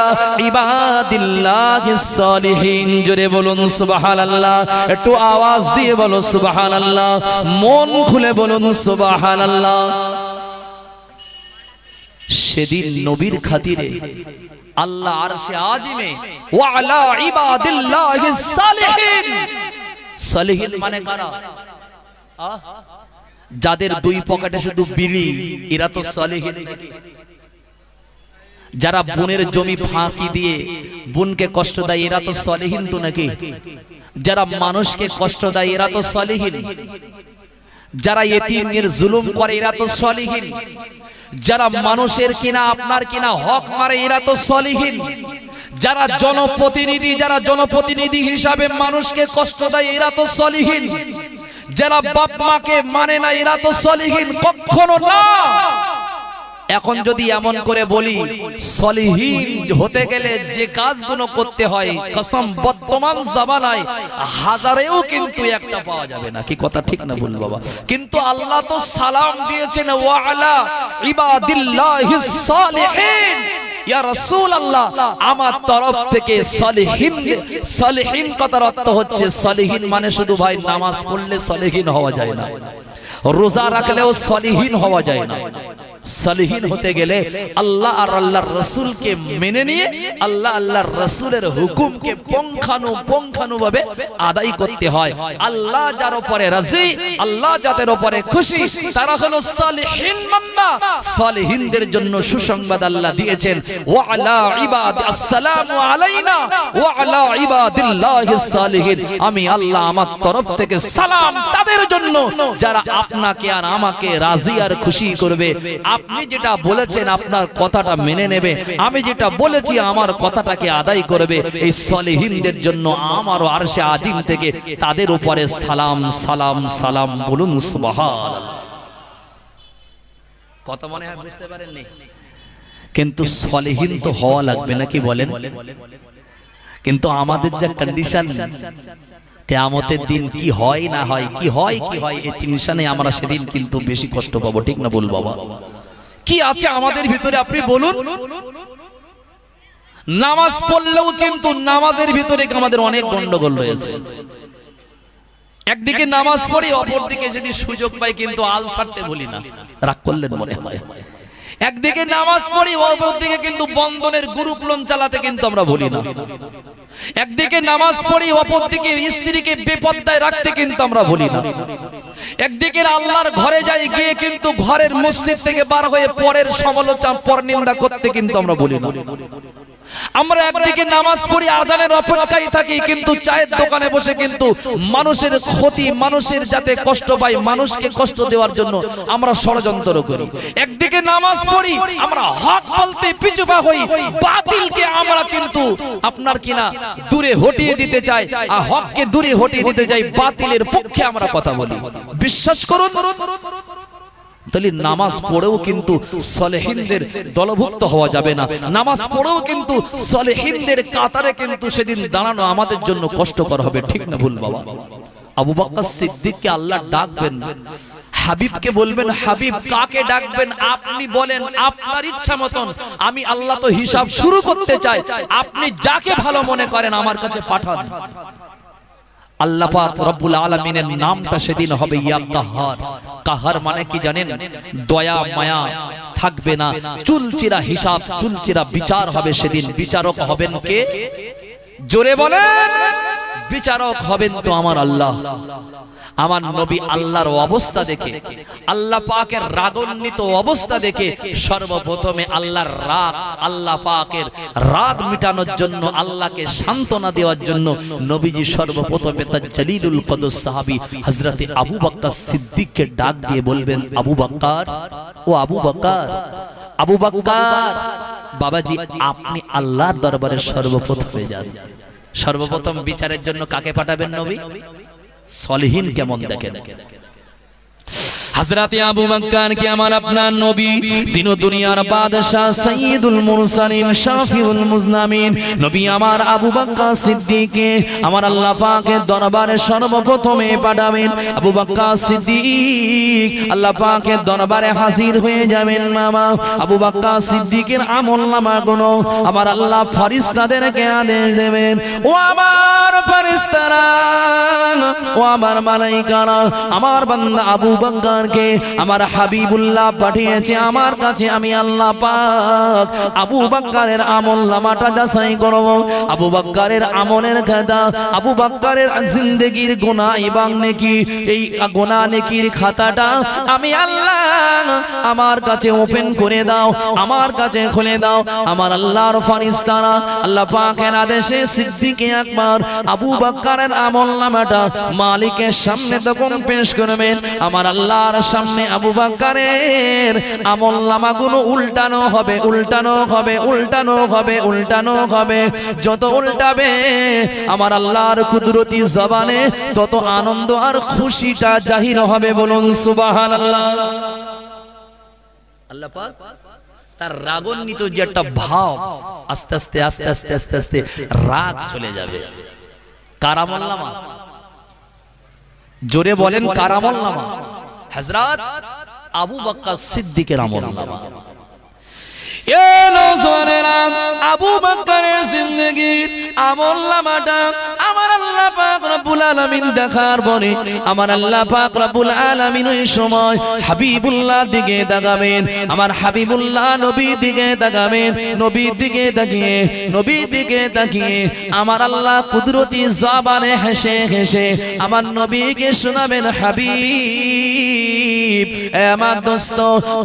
ইবাদিল্লাহিস সালিহিন। জোরে বলুন সুবহানাল্লাহ, একটু আওয়াজ দিয়ে বলো সুবহানাল্লাহ, মন খুলে বলুন সুবহানাল্লাহ। সেদিন নবীর খাতিরে আল্লাহ আরশে আজিমে ওয়া আলা ইবাদিল্লাহিস সালিহিন, সালিহিন মানে কারা? যাদের দুই পকেটে শুধু বিড়ি, এরা তো সালিহিন। যারা বোনের জমি ফাঁকি দিয়ে বোনকে কষ্ট দেয়, এরা তো সালিহিন তো নাকি? যারা মানুষকে কষ্ট দেয়, এরা তো সালিহিন। যারা ইতিমের জুলুম করে, এরা তো সালিহিন। যারা মানুষের কিনা আপনার কিনা হক মারে, এরা তো সালিহিন। যারা জনপ্রতিনিধি, যারা জনপ্রতিনিধি হিসাবে মানুষকে কষ্ট দেয়, এরা তো সালিহিন। যারা বাপ মাকে মানে না, এরা তো সালিহিন কখনো না। এখন যদি এমন করে বলি সলিহীন হতে গেলে যে কাজগুলো করতে হয়, কসম বর্তমান জামানায় হাজারেও কিন্তু একটা পাওয়া যাবে না। কি কথা ঠিক না ভুল বাবা? কিন্তু আল্লাহ তো সালাম দিয়েছেন ওয়া আলা ইবাদিল্লাহিস সালিহিন। ইয়া রাসূলুল্লাহ, আমার তরফ থেকে সলিহীন, সলিহীন কথার অর্থ হচ্ছে সলিহীন মানে শুধু ভাই নামাজ পড়লে সলিহীন হওয়া যায় না, রোজা রাখলেও সলিহীন হওয়া যায় না। সলিহীন হতে গেলে আল্লাহ আর আল্লাহর রাসূলকে মেনে নিয়ে আল্লাহ আল্লাহর রাসূলের হুকুমকে পুঙ্খানুপুঙ্খানুভাবে আদায় করতে হয়। আল্লাহ যার উপরে রাজি, আল্লাহ যাদের উপরে খুশি, তারা হলো সলিহীন বান্দা। সলিহীনদের জন্য সুসংবাদ আল্লাহ দিয়েছেন ওয়া আলা ইবাদি, আসসালামু আলাইনা ওয়া আলা ইবাদিল্লাহিস সালিহিন। আমি আল্লাহ আমার তরফ থেকে সালাম তাদের জন্য যারা আপনাকে আর আমাকে রাজি আর খুশি করবে। আপনি যেটা বলেছেন আপনার কথাটা মেনে নেবে, আমি যেটা বলেছি আমার কথাটাকে আদায় করবে। এই সলিহীনদের জন্য আমারও আরশে আজিম থেকে তাদের উপরে সালাম সালাম সালাম বলুন সুবহানাল্লাহ। কথা মনে হয় বুঝতে পারেননি? কিন্তু সলিহীন তো হওয়া লাগবে নাকি বলেন? কিন্তু আমাদের যে কন্ডিশন, কিয়ামতের দিন কি হয় না হয়, কি হয় এই টেনশনে আমরা সেদিন কিন্তু বেশি কষ্ট পাবো। ঠিক না বল বাবা? কি আছে আমাদের ভিতরে আপনি বলুন? নামাজ পড়লেও কিন্তু নামাজের ভিতরে আমাদের অনেক গন্ডগোল রয়েছে। একদিকে নামাজ পড়ি, অপরদিকে যদি সুযোগ পাই কিন্তু আল ছাড়তে বলি না। রাগ করলেন মনে হয়? একদিকে নামাজ পড়ি, অপরদিকে কিন্তু বন্ধনের গ্রুপ লোন চালাতে কিন্তু আমরা বলি না। একদিকে নামাজ পড়ি, অপরদিকে স্ত্রীকে বেপরদায় রাখতে কিন্তু আমরা বলি না। একদিকে আল্লাহর ঘরে যাই, গিয়ে কিন্তু ঘরের মসজিদ থেকে বার হয়ে পরের সমালোচনা, পরনিন্দা করতে কিন্তু আমরা বলি না। আমরা একদিকে নামাজ পড়ি, আযানের অপেক্ষায় থাকি, কিন্তু চায়ের দোকানে বসে কিন্তু মানুষের ক্ষতি, মানুষের যাতে কষ্ট পায়, মানুষকে কষ্ট দেওয়ার জন্য আমরা ষড়যন্ত্র করি। একদিকে নামাজ পড়ি, আমরা হক বলতে পিছুপা হই, বাতিলকে আমরা কিন্তু আপনার কিনা দূরে হটিয়ে দিতে চাই, আর হককে দূরে হটিয়ে দিতে চাই, বাতিলের পক্ষে আমরা কথা বলি। বিশ্বাস করুন, তাহলে নামাজ পড়েও কিন্তু সলিহীনদের দলভুক্ত হওয়া যাবে না। নামাজ পড়েও কিন্তু সলিহীনদের কাতারে কিন্তু সেদিন দাঁড়ানো আমাদের জন্য কষ্টকর হবে। ঠিক না ভুল বাবা? আবু বকর সিদ্দিককে আল্লাহ ডাকবেন, হাবিবকে বলবেন হাবিব কাকে ডাকবেন আপনি বলেন, আপনার ইচ্ছা মতন। আমি আল্লাহ তো হিসাব শুরু করতে চাই, আপনি যাকে ভালো মনে করেন আমার কাছে পাঠান। আল্লাহ পাক রব্বুল আলামিনের নামটা সেদিন হবে ইয়া কাহার। কাহার মানে কি জানেন? দয়া মায়া থাকবে না, চুলচিরা হিসাব, চুলচিরা বিচার হবে সেদিন। বিচারক হবেন কে? জোরে বলেন। বিচারক হবেন তো আমার আল্লাহ। আমার নবী আল্লাহর অবস্থা দেখে, আল্লাহ পাকের রাগান্বিত অবস্থা দেখে সর্বপ্রথমে আল্লাহর রাগ, আল্লাহ পাকের রাগ মিটানোর জন্য, আল্লাহকে সান্ত্বনা দেওয়ার জন্য নবীজি সর্বপ্রথমে তার জলিলুল কদর সাহাবী হযরতে আবু বকর সিদ্দিককে ডাক দিয়ে বলবেন, আবু বকর, ও আবু বকর, আবু বকর বাবাজি, আপনি আল্লাহর দরবারে সর্বপ্রথমে যান। সর্বপ্রথম বিচারের জন্য কাকে পাঠাবেন নবী? সলিহীন কেমন দেখেন। হযরত আবু বকর কে আমার আপনার নবী দিন ও দুনিয়ার বাদশা সাইয়্যিদুল মুরসালিন শাফিউল মুজনামিন নবী আমার আবু বকর সিদ্দিককে আমার আল্লাহ পাকের দরবারে সর্বপ্রথমে পাঠাবেন। আবু বকর সিদ্দিক আল্লাহ পাকের দরবারে হাজির হয়ে যাবেন। মামা আবু বকর সিদ্দিকের আমলনামা গুলো আমার আল্লাহ ফেরেশতাদেরকে আদেশ দেবেন, ও আমার ফেরেশতারা, ও আমার মালাইকারা, আমার বান্দা আবু বকরকে আমার হাবিবুল্লাহ পাঠিয়েছে আমার কাছে, আমি আল্লাহ পাক আবু বকরের আমলনামাটা যাচাই করব। আবু বকরের আমলের খাতা, আবু বকরের জিন্দেগীর গুনাহ এবং নেকি, এই গুনাহ নেকির খাতাটা আমি আল্লাহ আমার কাছে ওপেন করে দাও, আমার কাছে খুলে দাও। আমার আল্লাহর ফেরেশতারা আল্লাহ পাকের আদেশে সিদ্দিকে আকবর আবু বকরের আমলনামাটা মালিকের সামনে তখন পেশ করবেন। আমার আল্লাহর সামনে আবু বকরের আমলনামাগুলো উল্টানো হবে, উল্টানো হবে, উল্টানো হবে, উল্টানো হবে। যত উল্টাবে আমার আল্লাহর কুদরতি জবানে তত আনন্দ আর খুশিটা জাহির হবে। বলুন সুবহানাল্লাহ। আল্লাহ পাক তার রাগান্বিত যে একটা ভাব আস্তে আস্তে আস্তে আস্তে আস্তে আস্তে রাগ চলে যাবে। কার আমলনামা? জোরে বলেন, কার আমলনামা? হযরত আবু বকর সিদ্দিকের আমলনামা। এ নওজওয়ানেরা, আবু বকরের জিন্দেগীর আমলনামাটা আমার আল্লাহ পাক রব্বুল আলামিন দেখার পরে আমার আল্লাহ পাক রব্বুল আলামিন ওই সময় হাবিবুল্লাহ দিকে তাকাবেন। আমার হাবিবুল্লাহ নবীর দিকে তাকাবেন। নবীর দিকে তাকিয়ে, নবীর দিকে তাকিয়ে আমার আল্লাহ কুদরতি জবানে হেসে হেসে আমার নবীকে শোনাবেন, হাবিব এ আমার দোস্ত,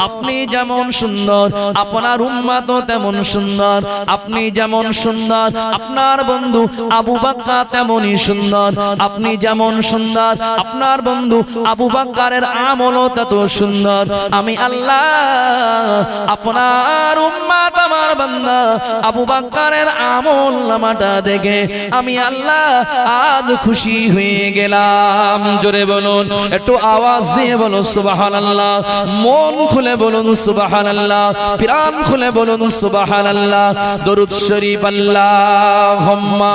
আপনি যেমন সুন্দর আপনার উম্মত তেমন সুন্দর, আপনি যেমন সুন্দর আপনার বন্ধু আবু বকর তেমনই সুন্দর, আপনি যেমন সুন্দর আপনার বন্ধু আবু বকরের আমলও তত সুন্দর। আমি আল্লাহ আপনার উম্মত আমার বান্দা আবু বকরের আমলনামাটা দেখে আমি আল্লাহ আজ খুশি হয়ে গেলাম। জোরে বলুন, একটু আওয়াজ দিয়ে বলো সুবহানাল্লাহ। মন খুলে বলুন সুবহানাল্লাহ, প্রাণ খুলে বলুন সুবহানাল্লাহ। দরুদ শরীফ আল্লাহুম্মা